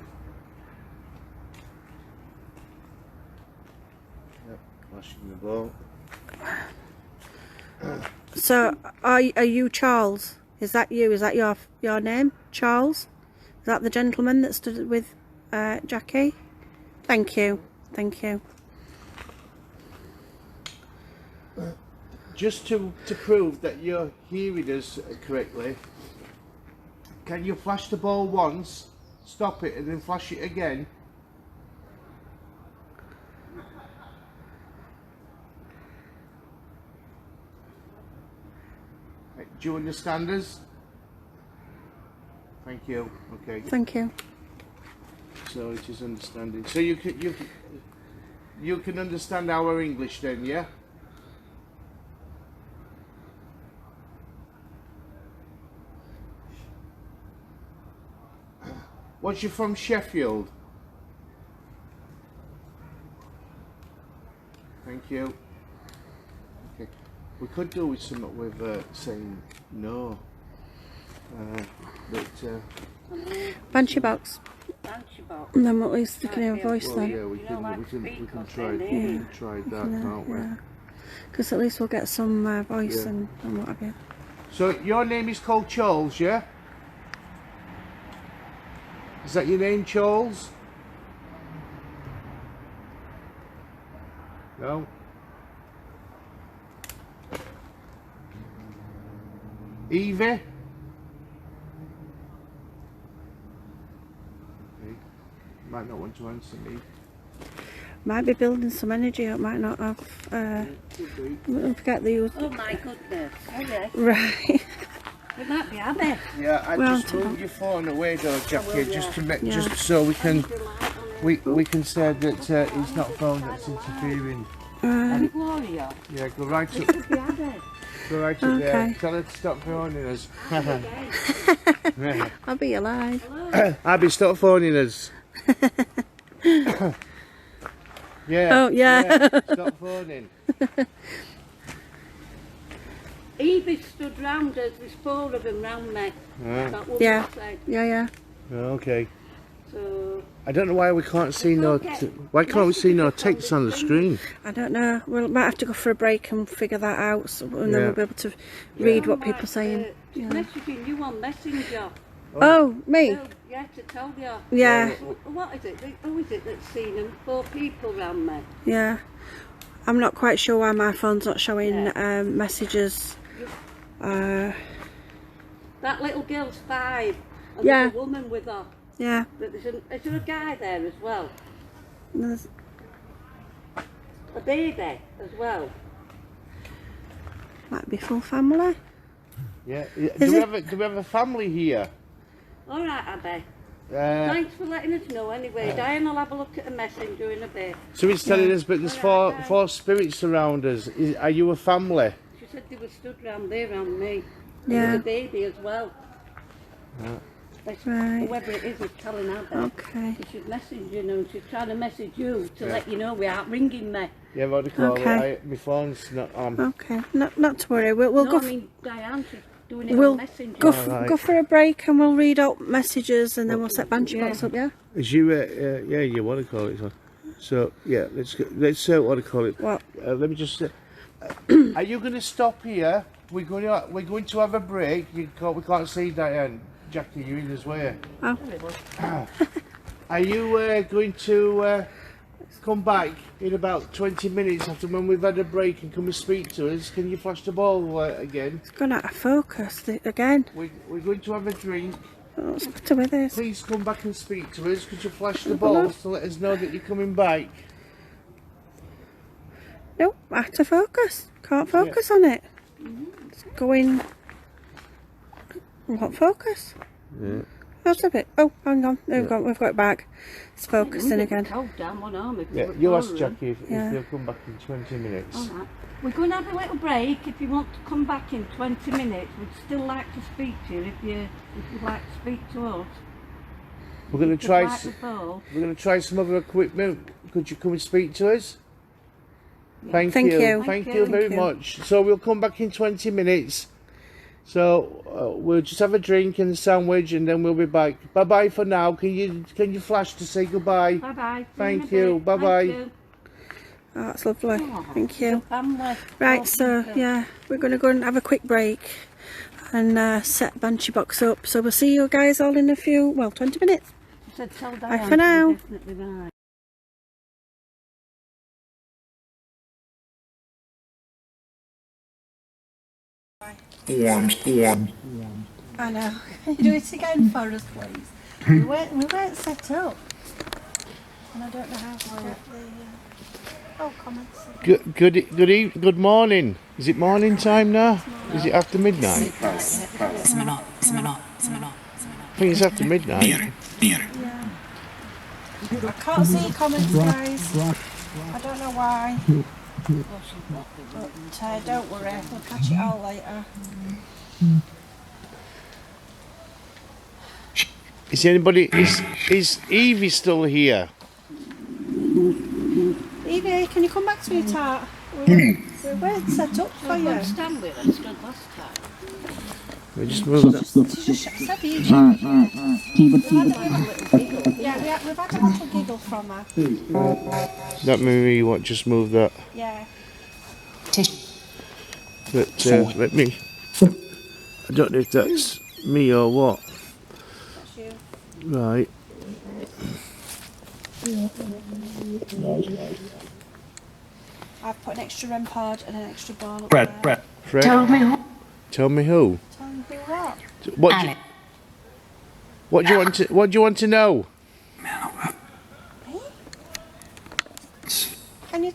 Yep, flashing the ball. So, are you Charles? Is that you? Is that your name, Charles? Is that the gentleman that stood with Jackie? Thank you. Just to prove that you're hearing us correctly, can you flash the ball once, stop it, and then flash it again? Do you understand us? Thank you. Okay. Thank you. So it is understanding. So you can understand our English then, yeah? Was you from Sheffield? Thank you. Okay. We could do with something with saying no. Banshee box. And then at least they can hear a voice Well, then. yeah, we can try. We Yeah. can try that, can't we? Because at least we'll get some voice Yeah. and what have you. So your name is called Charles, yeah? Is that your name, Charles? No. Evie? Okay. Might not want to answer me. Might be building some energy. It might not have. Don't forget the use. Oh my goodness. Okay. Right. It might be Abby. Yeah, I Well, just moved your phone away though, Jackie, will, just to yeah. make, Yeah. just so we can We we can say that it's not phone that's interfering. Abby Gloria. Yeah, go right It up, could be Abby. go right up there. Okay. Tell her to stop phoning us. I'll be alive. Abby, stop phoning us. Yeah. Oh, yeah. Stop phoning. Evie stood round us, there's 4 of them round me. Ah, That woman Yeah. said. Yeah. okay. So, I don't know why we can't see no. Why can't we see no text on the screen? I don't know. We might have to go for a break and figure that out, and then Yeah. we'll be able to read what people are saying. She's messaging you on Messenger. Oh, me? Oh, yeah, to tell you. Yeah. What is it? Who is it that's seen them? 4 people round me. Yeah. I'm not quite sure why my phone's not showing messages. That little girl's 5. And Yeah. there's a woman with her. Yeah. But is there a guy there as well? There's- A baby as well? Might be full family. Yeah. Is Do we it? have a family here? All right, Abby. Uh, Thanks for letting us know anyway. Diane will have a look at the messenger in a bit. so it's telling us, but there's four spirits around us. Are you a family? She said they were stood round there around me. And Yeah. there's a baby as well. Right. Whoever it is telling Abby. Okay. She's messaging you and she's trying to message you to let you know we aren't ringing me. Yeah, what do you call Okay. it? My phone's not on. Okay. Not to worry. We'll No, go. I mean Diane, she's doing it We'll on Messenger. go Alright. go for a break and we'll read out messages and then we'll set Banshee Box up. Yeah. Is you? Yeah, you want to call it? So yeah, let's what to call it. What? Let me just. Are you going to stop here? We're going to have a break. We can't see Diane. Jackie, you're in his way. Oh. Are you going to come back in about 20 minutes after when we've had a break and come and speak to us? Can you flash the ball again? It's gone out of focus again. We're going to have a drink. What's the matter with this? Please come back and speak to us. Could you flash the balls to let us know that you're coming back? Nope. Out of focus. Can't focus on it. It's going. What focus? Yeah. That's a bit. Oh, hang on. We've got it back. It's focusing again. Cold down one arm. Yeah, you ask Jackie if Yeah. they'll come back in 20 minutes. All right. We're going to have a little break. If you want to come back in 20 minutes, we'd still like to speak to you. If you'd like to speak to us. We're going to If you'd try. like the ball. We're going to try some other equipment. Could you come and speak to us? Thank Thank you. you. Thank Thank you you. very Thank you. much. So we'll come back in 20 minutes. So we'll just have a drink and a sandwich, and then we'll be back. Bye bye for now. Can you flash to say goodbye? Bye bye. Thank you. Bye bye. Oh, that's lovely. Thank you. Family. Right, so yeah, we're going to go and have a quick break and set Banshee Box up. So we'll see you guys all in 20 minutes. She said, tell Bye Diane for now. she's definitely right. I know. Can you do it again for us, please? We weren't set up. And I don't know how to get the comments. Good morning. Is it morning time now? Is it after midnight? I think it's after midnight. I can't see comments, guys. I don't know why. But don't worry, we'll catch it all later. Is anybody? Is Evie still here? Evie, can you come back to me, Tart? We weren't set up for you. Stand with us, stood last time. We just moved that. She just said Evie. We've had a little giggle. Yeah, we've had a little giggle from her. That maybe what just moved that. Yeah. But let me. I don't know if that's me or what. That's you. Right. I've put an extra REM pod and an extra ball up Brett, there. Brett. Fred, Tell me who. tell me who. Tell me who what? What do you want to know? Me?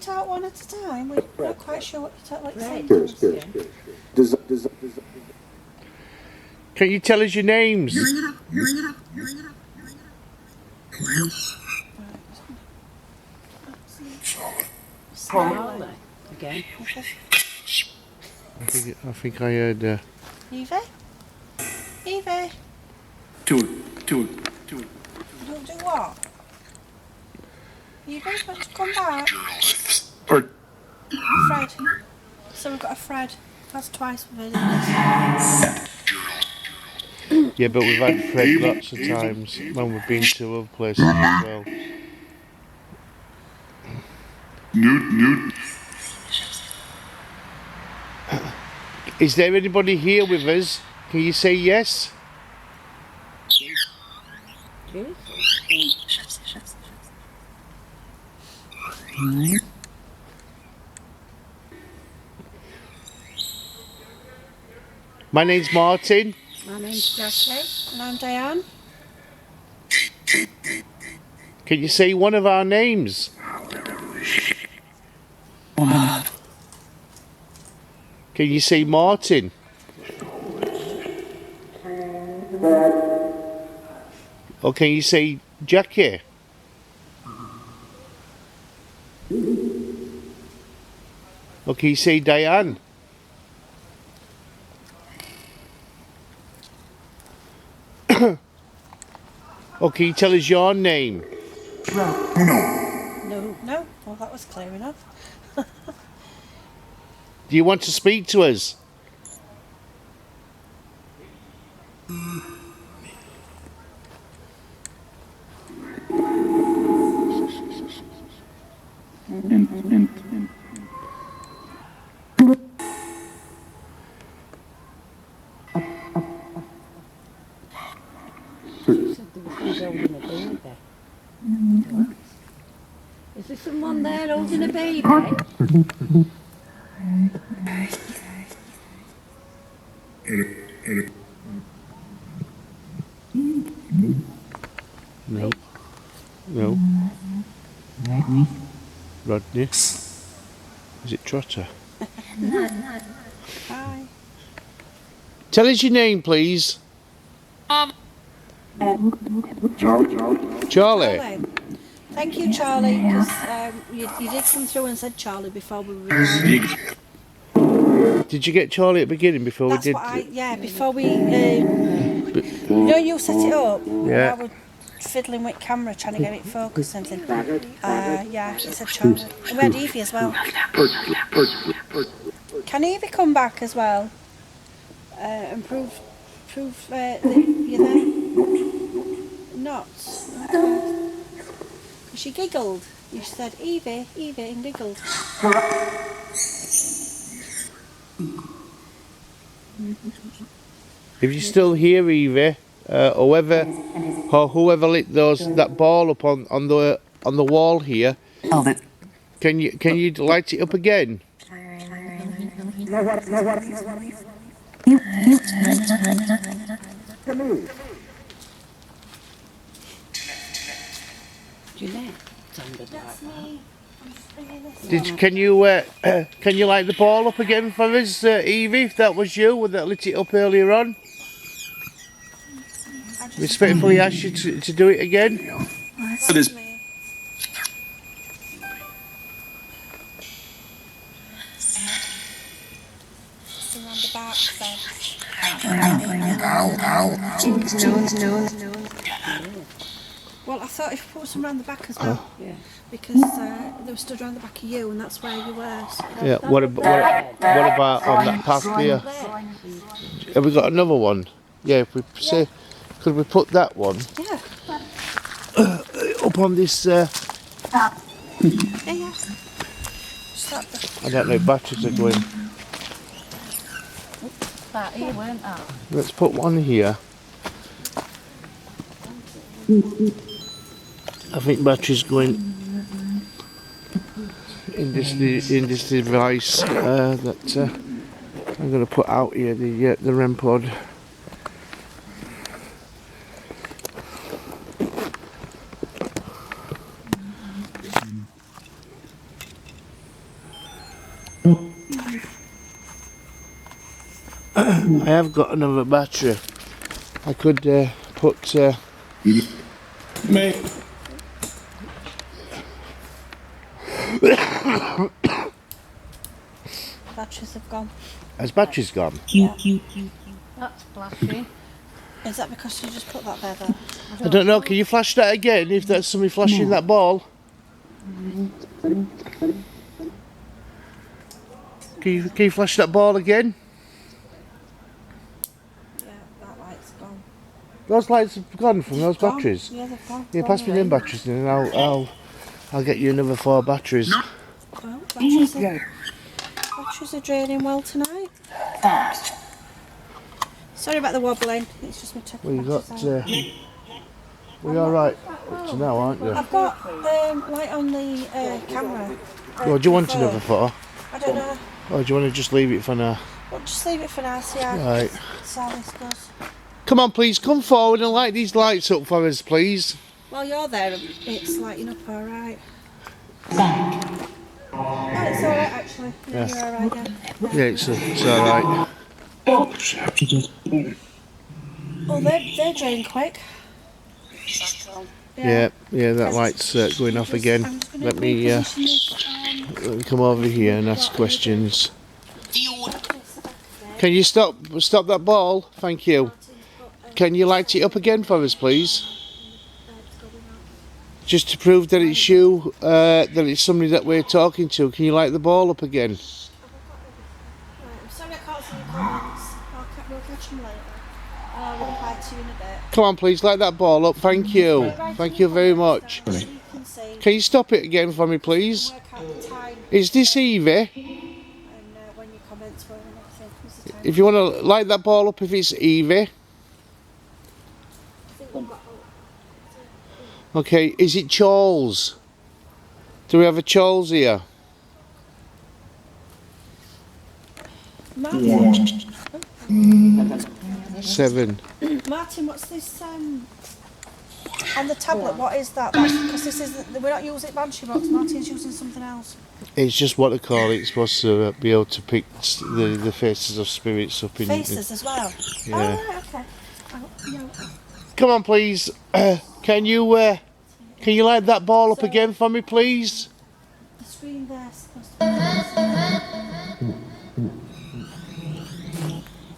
it out one at a time? We're not quite sure what you like Right. saying. Can you tell us your names? Charlie. Again. I think I heard. Evie? Evie? Two. You don't do what? Evie, want to come back? Or Fred. So we've got a Fred. That's twice we've heard it. Yeah, but we've had Fred lots of times when we've been to other places as well. Newt. Is there anybody here with us? Can you say yes? My name's Martin. My name's Jackie. And I'm Diane. Can you say one of our names? Can you say Martin? Or can you say Jackie? Or can you say Diane? Or can you tell us your name? No. No? Well, that was clear enough. Do you want to speak to us? Is there someone there holding a baby? No. No. Rodney. Is it Trotter? Hi. Tell us your name, please. Charlie. Thank you, Charlie, because you did come through and said Charlie before we were. Did you get Charlie at the beginning before That's we did? what before we. You set it up. Yeah. I was fiddling with camera trying to get it focused and things. Yeah, it said Charlie. And we had Evie as well. Can Evie come back as well? And prove that you're there? Not. She giggled. You said Evie, and giggled. If you're still here, Evie, whoever lit that ball up on the wall here, can you light it up again? Jeanette. That's me. Can you light the ball up again for us, Evie? If that was you, that lit it up earlier on. Respectfully ask you to do it again. It is. Around the back, then. Well, I thought if we put some around the back as well, because they were stood around the back of you, and that's where you were. So. Yeah. What about on that path there? Have we got another one? Yeah. If we say, could we put that one? Yeah. Up on this. Yeah. I don't know if batteries are going. That here weren't that? Let's put one here. I think battery's going in this device that I'm going to put out here, the REM pod. I have got another battery. I could put... Mate. Batteries have gone. Has batteries gone? Yeah. That's flashing. Is that because you just put that there though? I don't know, can you flash that again if that's somebody flashing that ball? Can you flash that ball again? Yeah, that light's gone. Those lights have gone from those Gone. batteries? Yeah, they've gone. Yeah, pass me them batteries and I'll get you another 4 batteries. Well, batteries are draining well tonight. Sorry about the wobbling. It's just me taking Well, you got... batteries out. Well, you're alright to now, aren't you? I've got light on the camera. Well, do you want another 4? I don't know. Or do you want to just leave it for now? Well, just leave it for now. See how Right. this goes. Come on, please, come forward and light these lights up for us, please. While you're there, it's lighting up all right. Oh, it's all right actually. Yeah, Yeah. you're all right. Yeah. Yeah, it's alright. Oh, they're draining quick. Yeah, that light's going off again. Let me come over here and ask questions. Can you stop that ball? Thank you. Can you light it up again for us, please? Just to prove that it's you, that it's somebody that we're talking to. Can you light the ball up again? I'm sorry I can't see your comments. We'll catch them later. I'll reply to you in a bit. Come on, please, light that ball up. Thank you. Thank you very much. So you can see Can you stop it again for me, please? work out the time Is this Evie? and when your comments were and everything. What's the time? If you want to light that ball up, if it's Evie. I think we've got. Okay, is it Charles? Do we have a Charles here? Martin. 7. Martin, what's this on the tablet? What is that? Because this isn't. We're not using Banshee Box. Martin's using something else. It's just what they call it. It's supposed to be able to pick the faces of spirits up in... Faces as well. Yeah. Oh, right, okay. Oh, yeah. Come on, please. Can you light that ball up again for me, please? The screen there's supposed to be.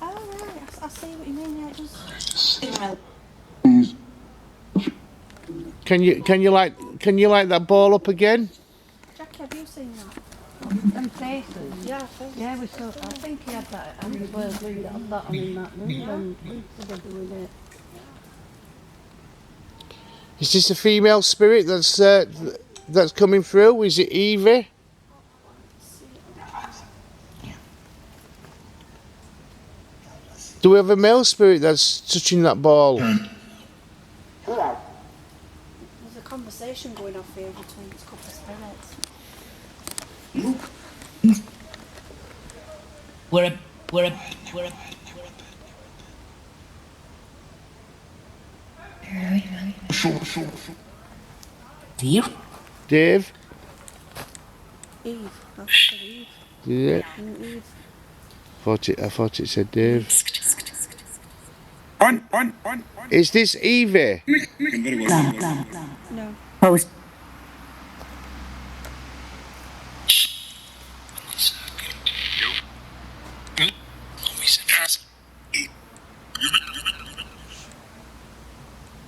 Oh right, I see what you mean. Yeah, it does. Can you light that ball up again? Jackie, have you seen that? And faces. Yeah, I think. Yeah, we saw. I think he had that. And we were doing that on in that room when Lisa was doing it. Is this a female spirit that's coming through? Is it Evie? Do we have a male spirit that's touching that ball? There's a conversation going off here between a couple of spirits. We're a Here? Dave? Eve. That's for Eve. Is it? Eve. I thought it said Dave. On. Is this Evie? Very well. No. Post.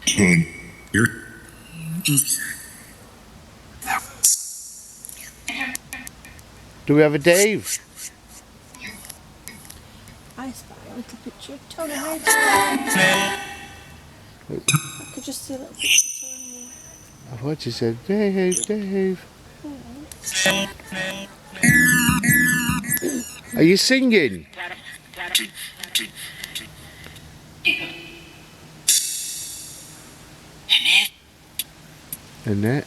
Here. Do we have a Dave? I spy a little picture of Tony Hayes. I could just see a little picture of Tony. I thought you said Dave. Are you singing? Annette?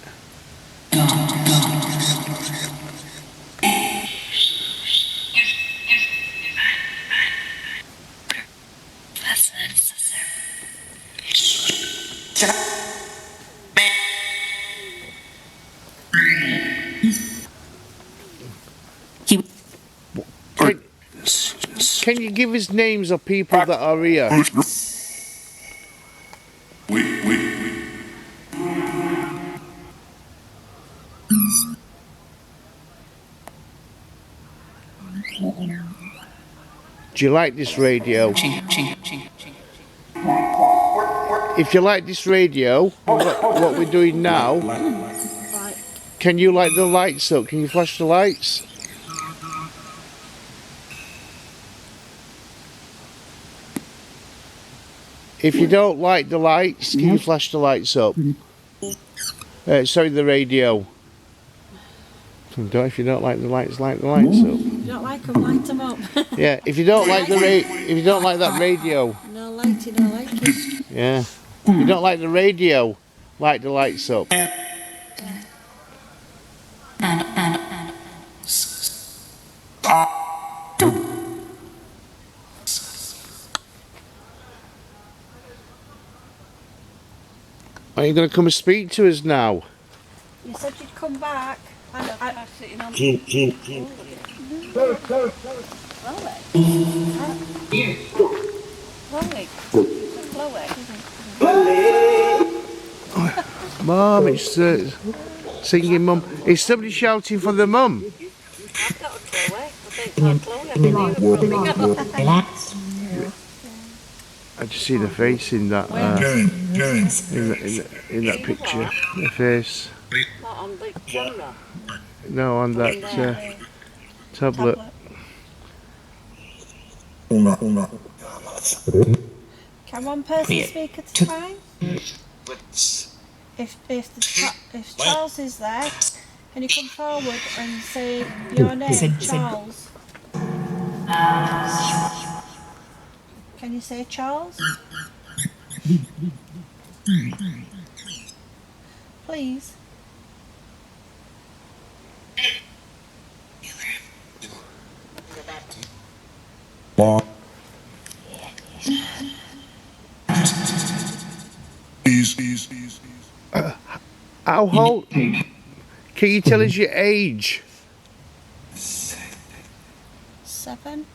can you give us names of people that are here? Wait. Do you like this radio? If you like this radio, what we're doing now, Right. can you light the lights up? Can you flash the lights? If you don't like the lights, can you flash the lights up? Sorry, the radio. If you don't like the lights, light the lights up. You don't like them, light them up. Yeah, if you don't like if you don't like that radio, No lighting, no liking. yeah. If you don't like the radio, light the lights up. Are you going to come and speak to us now? You said you'd come back. And I, Sitting on Mum, it's singing mum. Is somebody shouting for the mum? I've got a Chloe. I think Chloe. Relax. I just see the face in that in that picture. The face. Not on the camera. No, on that tablet. can one person speak at a time? If Charles is there, can you come forward and say your name, Charles? Can you say Charles? Please. How old? Can you tell us your age? 7.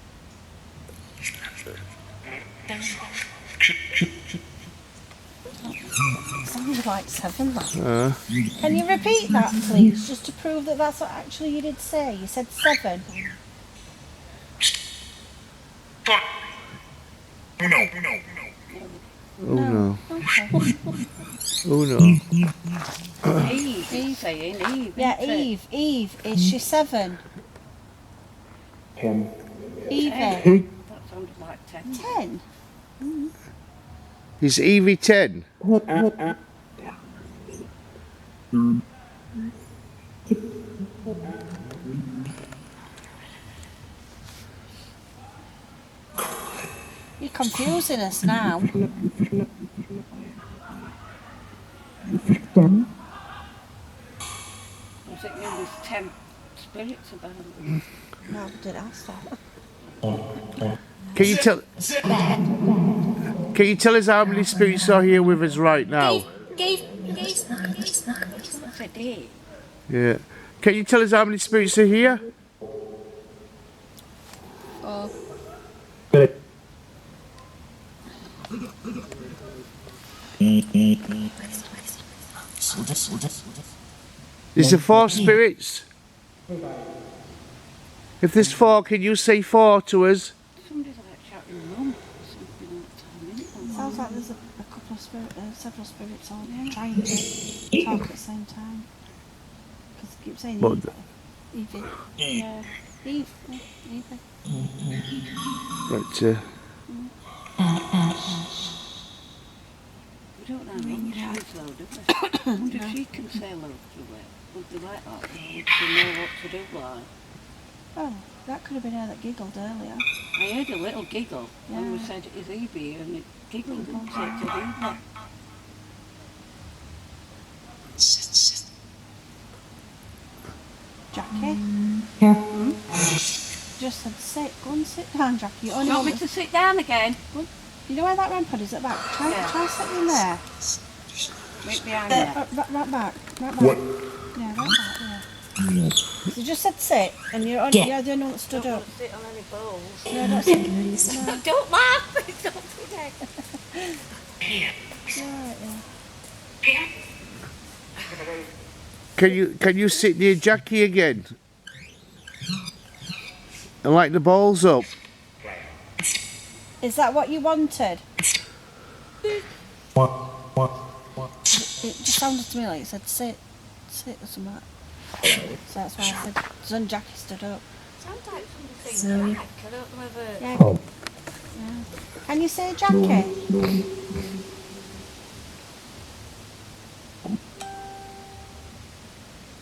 Sounds like 7. That. Can you repeat that, please, just to prove that that's what actually you did say? You said 7. Oh no. Okay. Oh no. Eve. Eve saying Eve. Yeah, isn't it? Eve. Is she 7? 10. Eve. That sounded like 10. 10. Is Evie 10? You're confusing us now. I was thinking there's 10 spirits about. No, I did ask that. Can you tell us how many spirits are here with us right now? What's a day? Yeah. Can you tell us how many spirits are here? 4. Is there 4 spirits? If there's 4, can you say 4 to us? Somebody's like shouting mum or something all the time, isn't it? Sounds like there's a couple of several spirits all trying to talk at the same time. Because I keep saying What Eve. Eve. Yeah. Eve. Eve. But, We don't know any chance though, do we? I wonder if she can say hello to it. Would they like that? Or would she know what to do like? Oh, that could have been her that giggled earlier. I heard a little giggle when we Yeah. said, is Evie? And it giggled and said to Evie. Jackie? Just said sit. Go and sit down, Jackie. You only You want me want to sit down again? You know where that rampart is at the back? Try sitting there. Right behind there. Right back. Right back. What? Yeah, right back, yeah. You just said sit, and you're the only one that stood up. Sit on any balls. No, don't sit. No. Don't laugh. It's not today. Right, yeah. Can you sit near Jackie again? And light the balls up? Is that what you wanted? It just sounded to me like you said sit or something. So that's why I said, son Jackie stood up. Sounds like something Jack. I don't know whether... Yeah. Yeah. Can you say Jackie?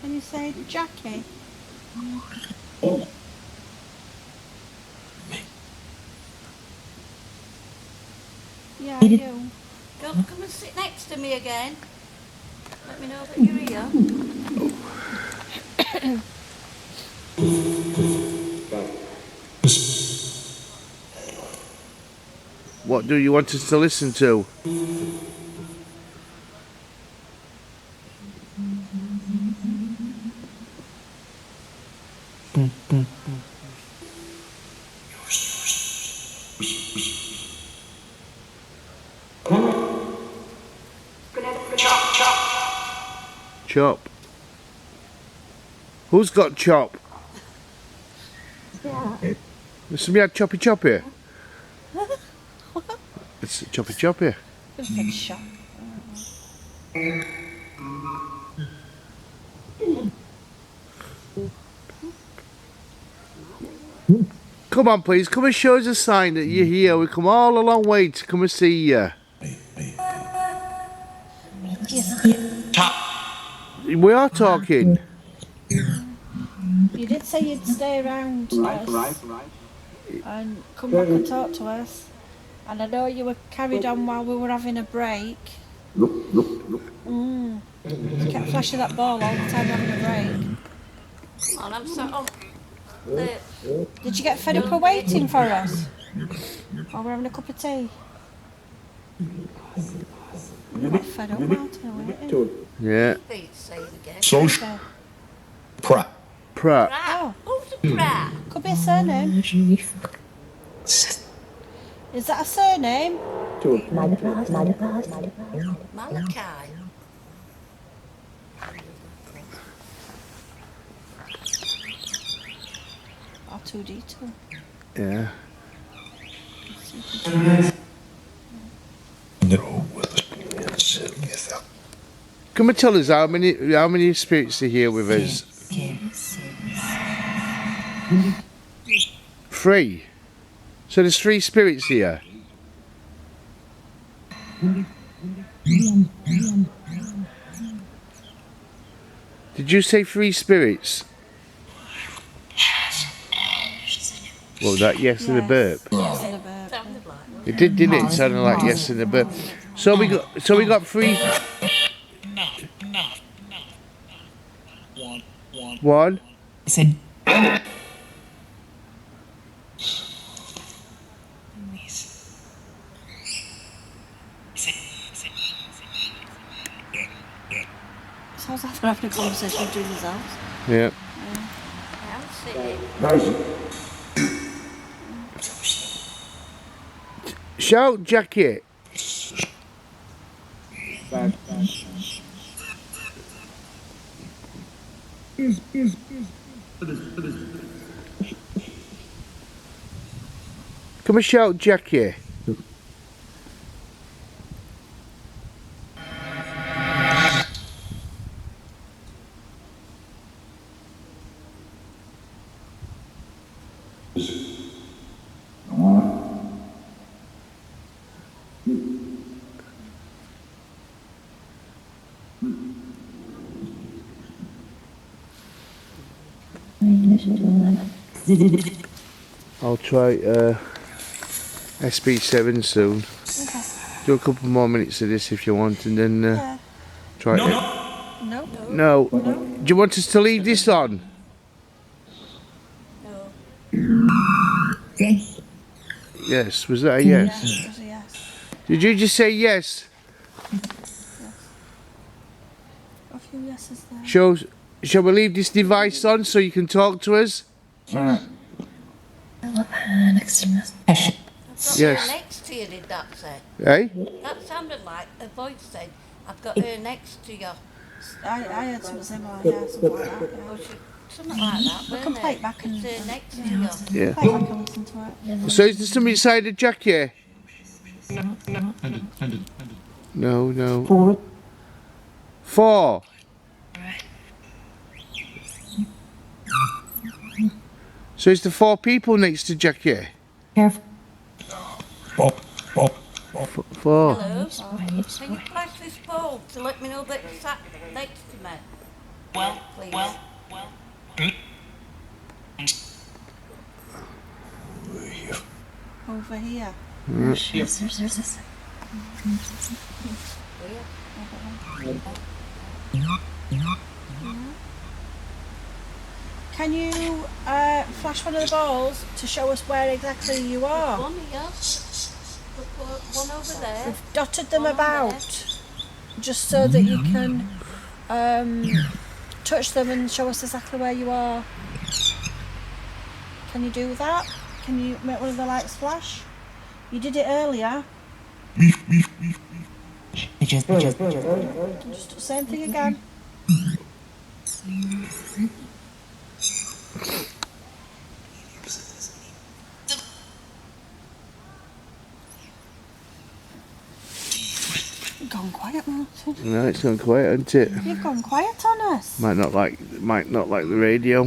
Can you say Jackie? Yeah, I do. Come and sit next to me again. Let me know that you're here. What do you want us to listen to? Chop. Who's got chop? Yeah. Somebody had choppy choppy? It's choppy choppy. Good big shot. Come on, please. Come and show us a sign that you're here. We come all a long way to come and see you. We are talking. You did say you'd stay around us and come back and talk to us. And I know you were carried on while we were having a break. You kept flashing that ball all the time having a break. And I'm so... Did you get fed up of waiting for us? While we're having a cup of tea? You got fed up, Martin, of waiting. Yeah. Say it again. Social. Pratt. Pratt. Oh. Who's a Pratt? Could be a surname. Is that a surname? Malachi. R2D2. Yeah. Come and tell us how many spirits are here with us? 3. So there's 3 spirits here. Did you say 3 spirits? Well, that yes and a burp. Yes, and a burp. Sounded like one. It did, didn't it? It sounded like yes and a burp. So we got 3. One. Sounds like they're having a conversation between themselves. Yeah. I'm sitting. Shout, Jackie. Come and shout, Jackie. I'll try SP7 soon. Okay. Do a couple more minutes of this if you want, and then Yeah. try it. No. No. Do you want us to leave this on? No. Yes. Was that a yes? Yes, it was a yes. Did you just say yes? A few yeses there. Show shall we leave this device on so you can talk to us? Next Yes. next to you, did that say? Eh? That sounded like a voice said, I've got her next to you. I heard something similar, yeah, something like that. Yeah. Oh, something like that, We weren't can play it? it back and It's her next to you. Yeah. play it back and listen to it. So is there something inside the jacket? No. 4. So is there 4 people next to Jackie? Careful. 4. Hello? Can you press this phone to let me know that you're sat next to me? Please. Over here. Can you flash one of the balls to show us where exactly you are? One here. One over there. We've dotted them One on about just so that you can touch them and show us exactly where you are. Can you do that? Can you make one of the lights flash? You did it earlier. Just do the same thing again. You've gone quiet, Martin. No, it's gone quiet, hasn't it? You've gone quiet on us. Might not like the radio.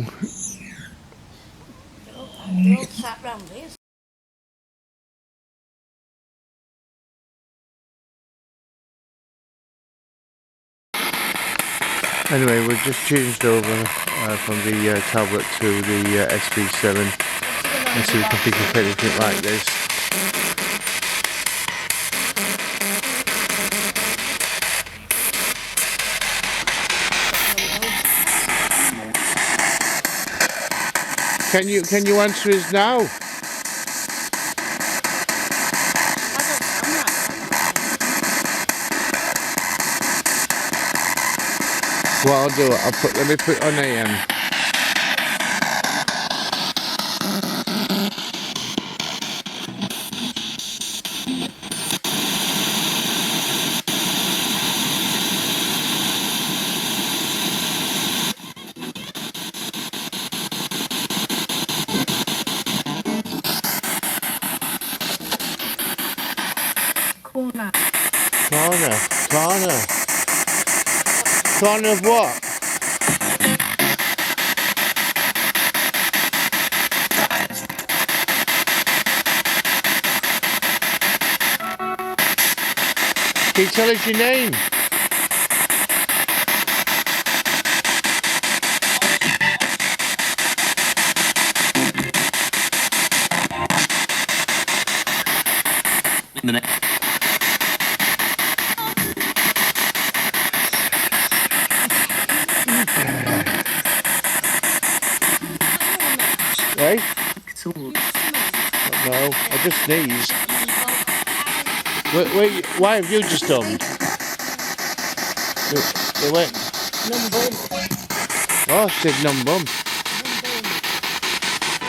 They all sat round here. Anyway, we've just changed over from the tablet to the SB7 and see if we can pick up anything like this. Can you answer us now? What I'll do, let me put it on AM. Corner of what? Can you tell us your name? Right? No, I just sneezed. Wait, why have you just done? Wait. Oh, I said num bum.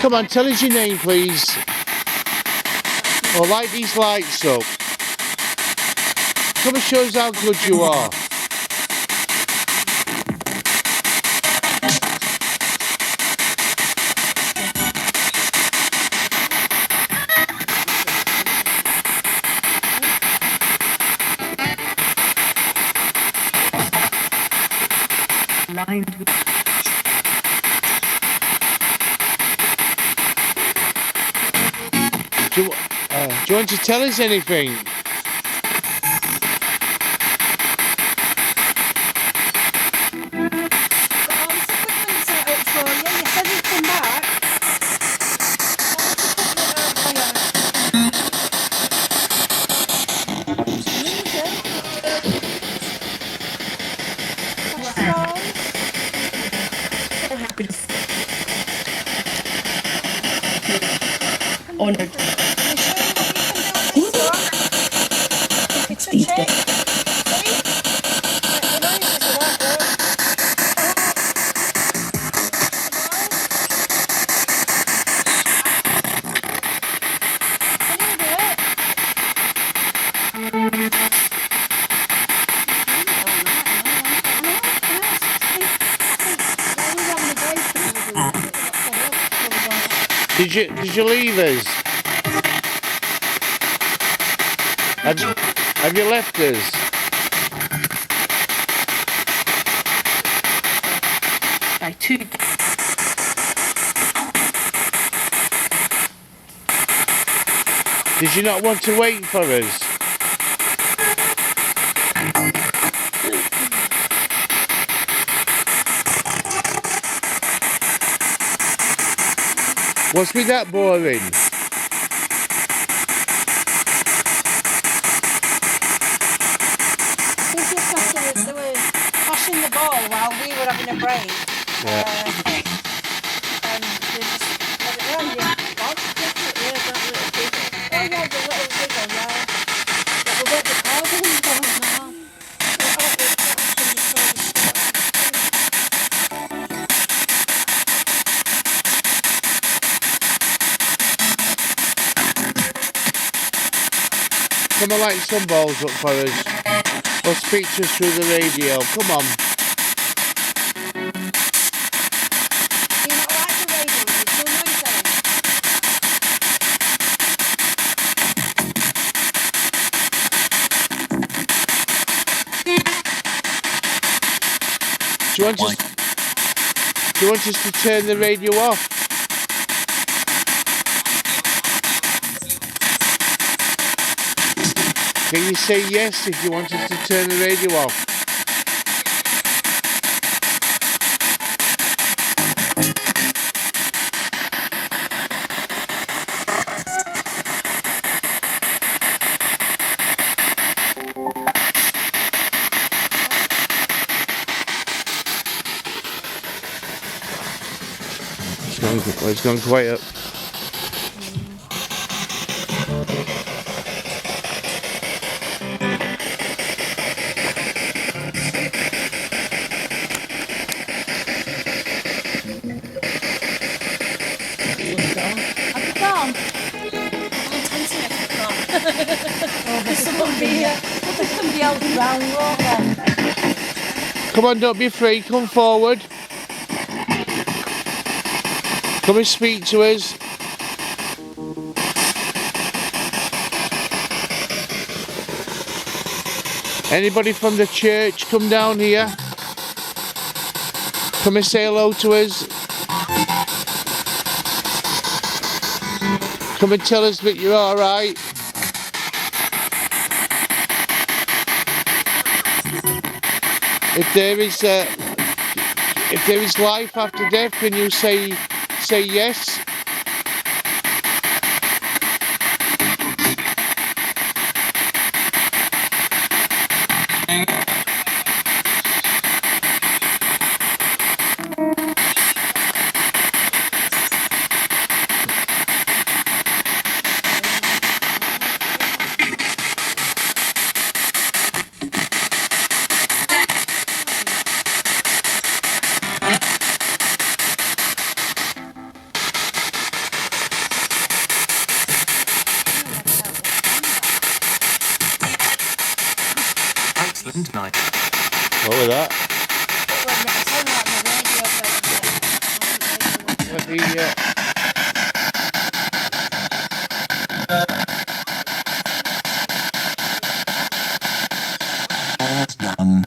Come on, tell us your name, please. Or light these lights up. Come and show us how good you are. Do you want to tell us anything? Did you leave us? Have you left us? By 2. Did you not want to wait for us? Was we that boring? I think it's because they were passing the ball while we were having a break. Yeah. And they just let it run. Yeah, that little bit. Oh yeah, the little wiggle, yeah. But we weren't recording them, no. Come and light some balls up for us. Or speak to us through the radio. Come on. Do you not like the radio? It's too noisy. Do you want us to turn the radio off? Can you say yes if you want us to turn the radio off? It's gone quiet. Somebody else round, won't there? Come on, don't be afraid. Come forward. Come and speak to us. Anybody from the church, come down here. Come and say hello to us. Come and tell us that you're all right. If there is life after death, can you say yes? Excellent night. What was that? All's done.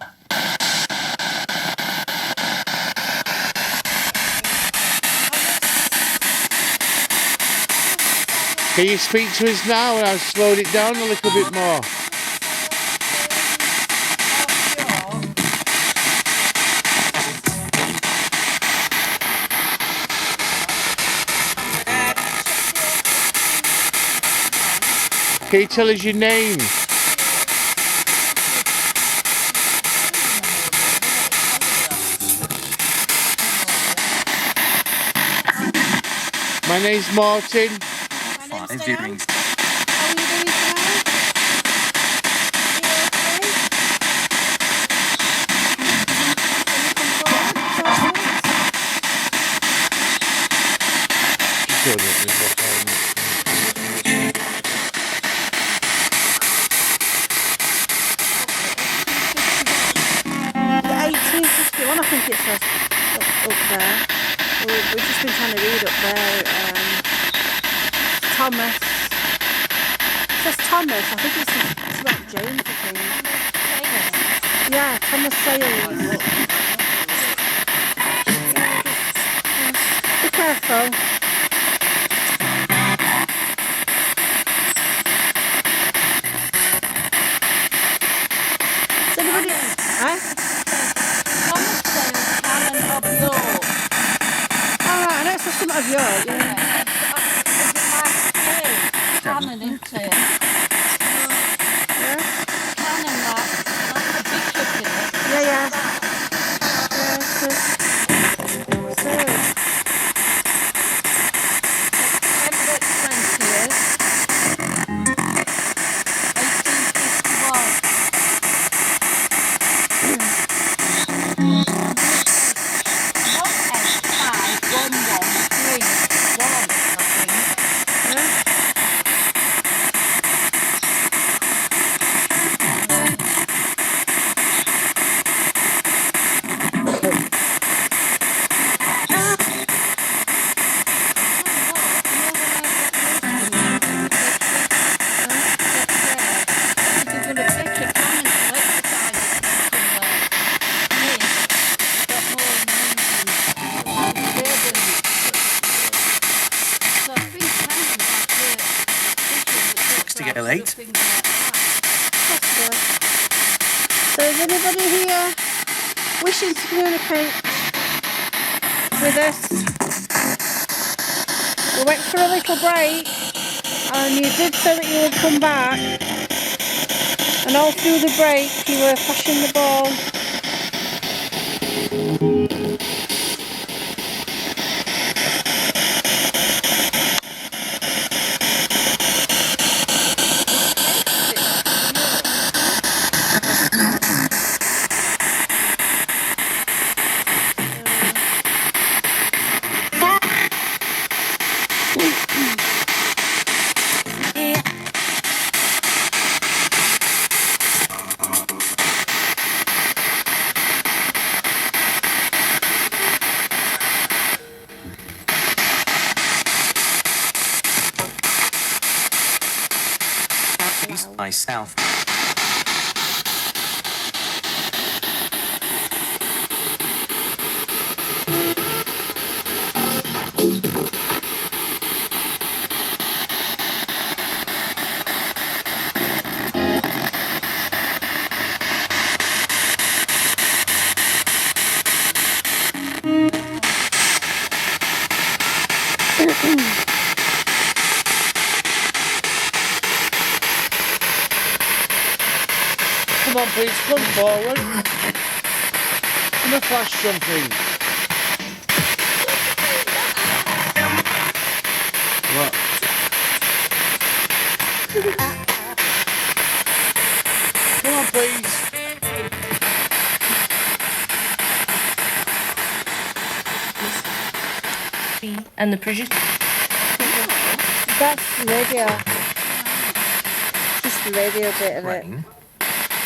Can you speak to us now? And I've slowed it down a little bit more. Can you tell us your name? My name's Martin. My name's 5 Diane. viewings. How are you doing tonight? Are you okay? Can you come forward? The 1851, I think it says up there. We've just been trying to read up there. Thomas. It says Thomas. I think it's about James, I think. Yeah, Thomas Sales. Be careful. Is anybody... Huh? Thomas Sales, Canon of York. Alright, I know it's something of York, yeah. Canon, isn't it? Yeah? Canon, like the bishop in it. Yeah, yeah. Yeah, so... September 20th, 1851. To get late. So is anybody here wishing to communicate with us? We went for a little break and you did say that you would come back, and all through the break you were flashing the ball. East by south. Come on, please, come forward. Come and flash something. What? Come on, please. And the producer. That's the radio. Just the radio bit of it. Rain.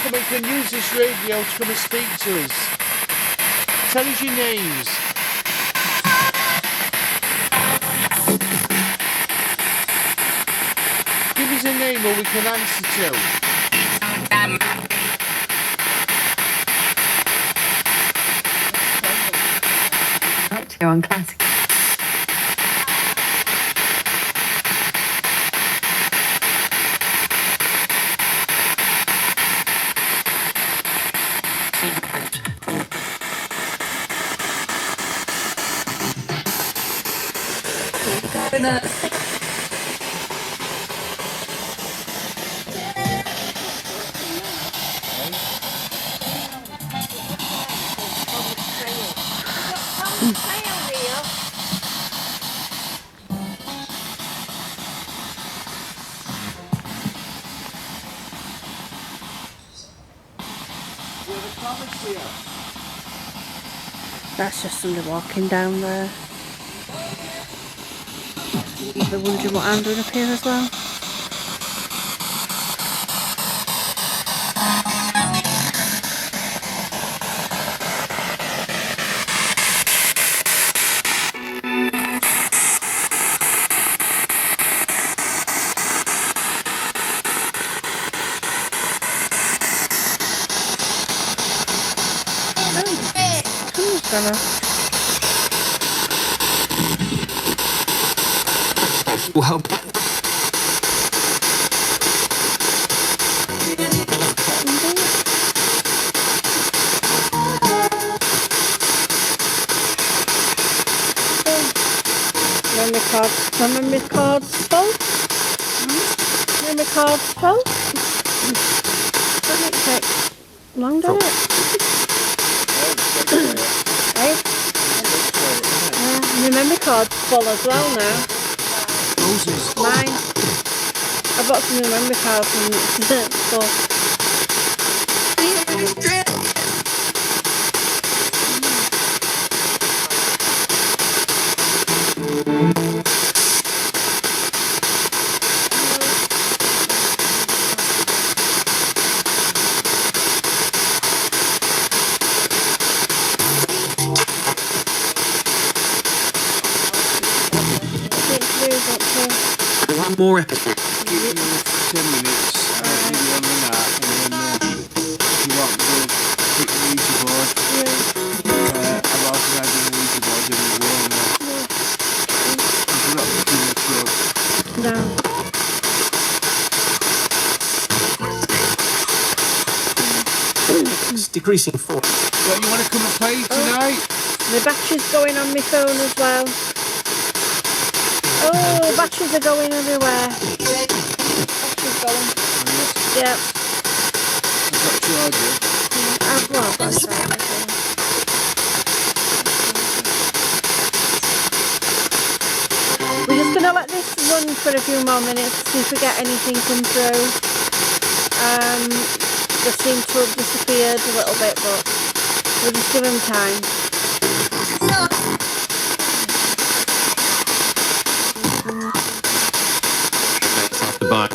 Come and can use this radio to come and speak to us. Tell us your names. Give us a name or we can answer to. You're on classic. That's just somebody walking down there. They're wondering what I'm doing up here as well. gonna. Well, Memory card's full? Memory card's full? Doesn't it take long, does it? Eh? Yeah, my memory card's full as well now. Mine. I bought some new memory cards and it's full. one more episode. 10 minutes, I'll give you one and a half, and then if you want to go pick the Ouija board, I've also had a Ouija board in the wall now. It's not too much work. No. It's decreasing 4. What, you want to come and play tonight? My battery's going on my phone as well. Oh, batteries are going everywhere. Battery's going. Yeah. I've got a charger. I've got a charger. We're just going to let this run for a few more minutes, see if we get anything come through. They seem to have disappeared a little bit, but we'll just give them time. Goodbye.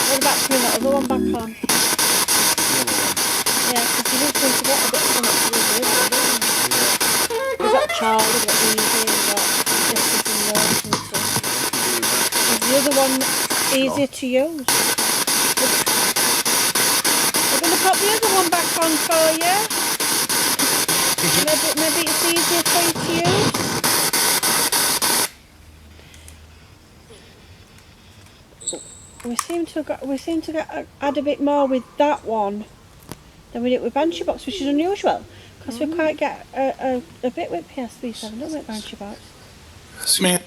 What about putting that other one back on? Yeah, because you need to get a bit of something to do with it, don't you? We've got Charlie, we've got Easy, we've got this and those and stuff. Is the other one easier to use? We're going to pop the other one back on for you. Maybe it's easier for you to use. We seem to add a bit more with that one than we did with Banshee Box, which is unusual because we quite get a bit with PSV7, don't we, at Banshee Box? Smith.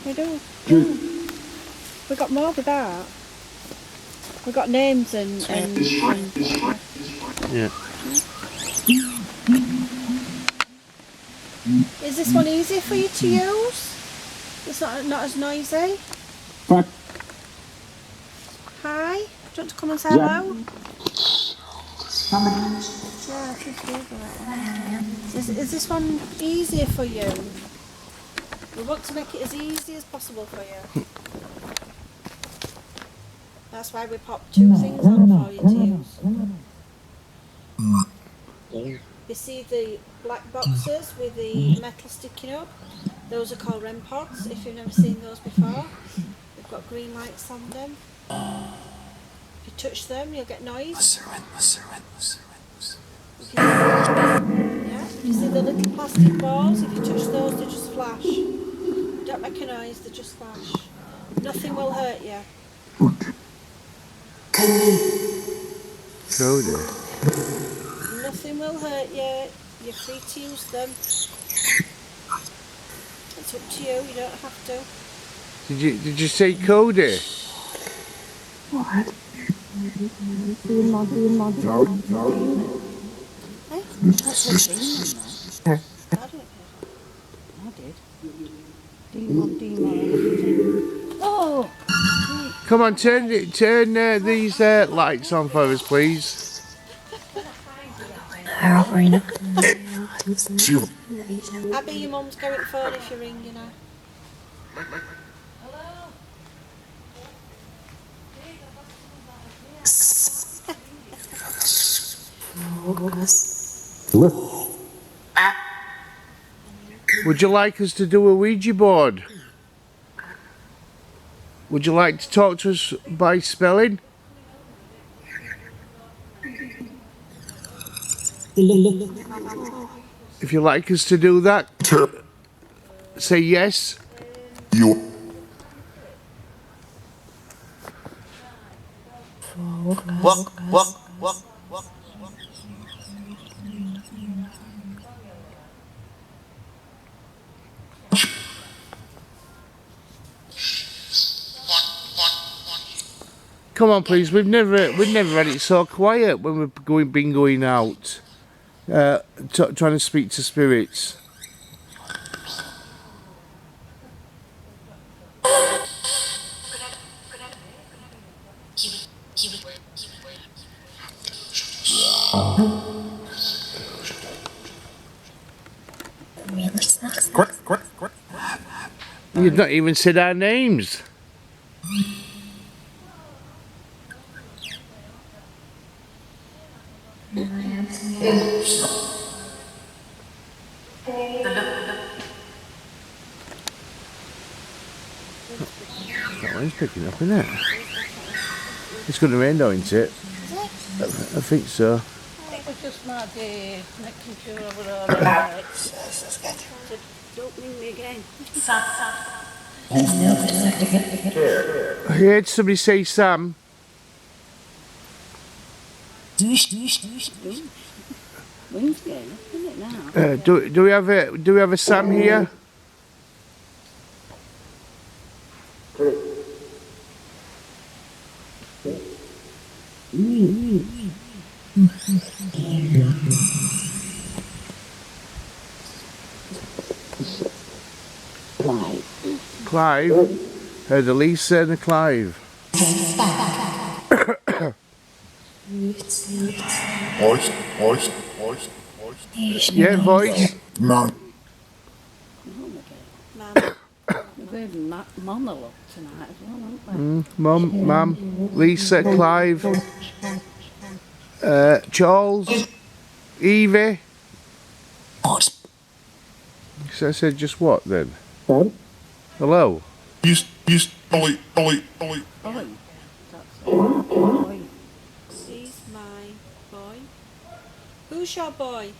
We do. We got more with that. We got names and Yeah. Is this one easier for you to use? It's not as noisy. Hi, do you want to come and say hello? Yeah, is this one easier for you? We want to make it as easy as possible for you. That's why we popped two things on for you to use. You see the black boxes with the metal sticking up? Those are called REM pods, if you've never seen those before. They've got green lights on them. If you touch them, you'll get noise. Yeah, you see the little plastic balls? If you touch those, they just flash. Don't make a noise, they just flash. Nothing will hurt you. Cody. Nothing will hurt you. You're free to use them. It's up to you. You don't have to. Did you say Cody? What? Hey? That's what I did. Oh! Come on, turn these lights on for us, please. Abby, your mum's going to phone if you ring, you know. Would you like us to do a Ouija board? Would you like to talk to us by spelling? If you'd like us to do that, say yes. Come on, please. We've never had it so quiet when we've been going out, trying to speak to spirits. You've not even said our names. That one's picking up, isn't it? It's going to rain, though, isn't it? I think so. It was just my day, making sure I was all right. Don't ring me again. I heard somebody say Sam. Wind's getting up, isn't it now? Do we have a Sam here? Clive? Heard the Lisa and the Clive. Yeah, voice. Mum. We're doing monologue tonight as well, aren't we? Mum, Lisa, Clive, Charles, Evie. So I said just what then? Hello? Oi. That's it. Oi. He's my boy. Who's your boy?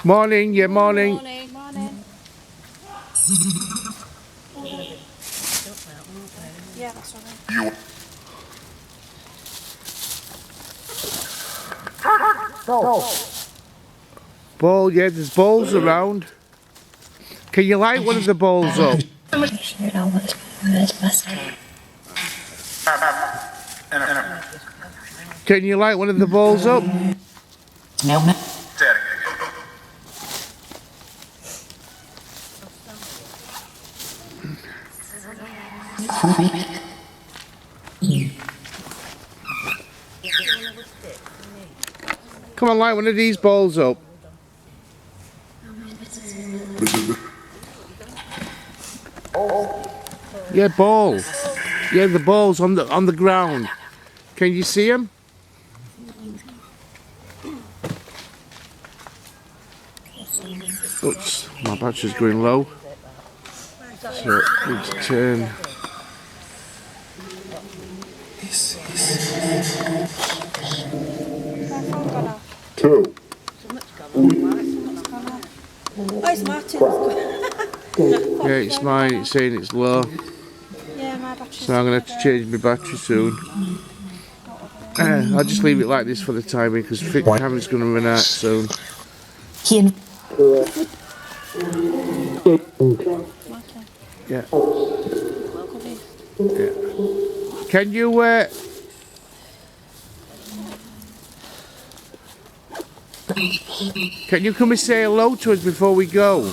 Morning, yeah, morning. Morning. Yeah, that's all right. Ball, yeah, there's balls around. Can you light one of the balls up? Can you light one of the balls up? Come on, light one of these balls up. Yeah, balls. Yeah, the balls on the ground. Can you see them? Oops, my battery's going low. So let's turn. Two. Oh, it's Martin's. Yeah, it's mine. It's saying it's low. Yeah, my battery's. So I'm going to have to change my battery soon. I'll just leave it like this for the time being because the camera's going to run out soon. Yeah. Yeah. Can you come and say hello to us before we go?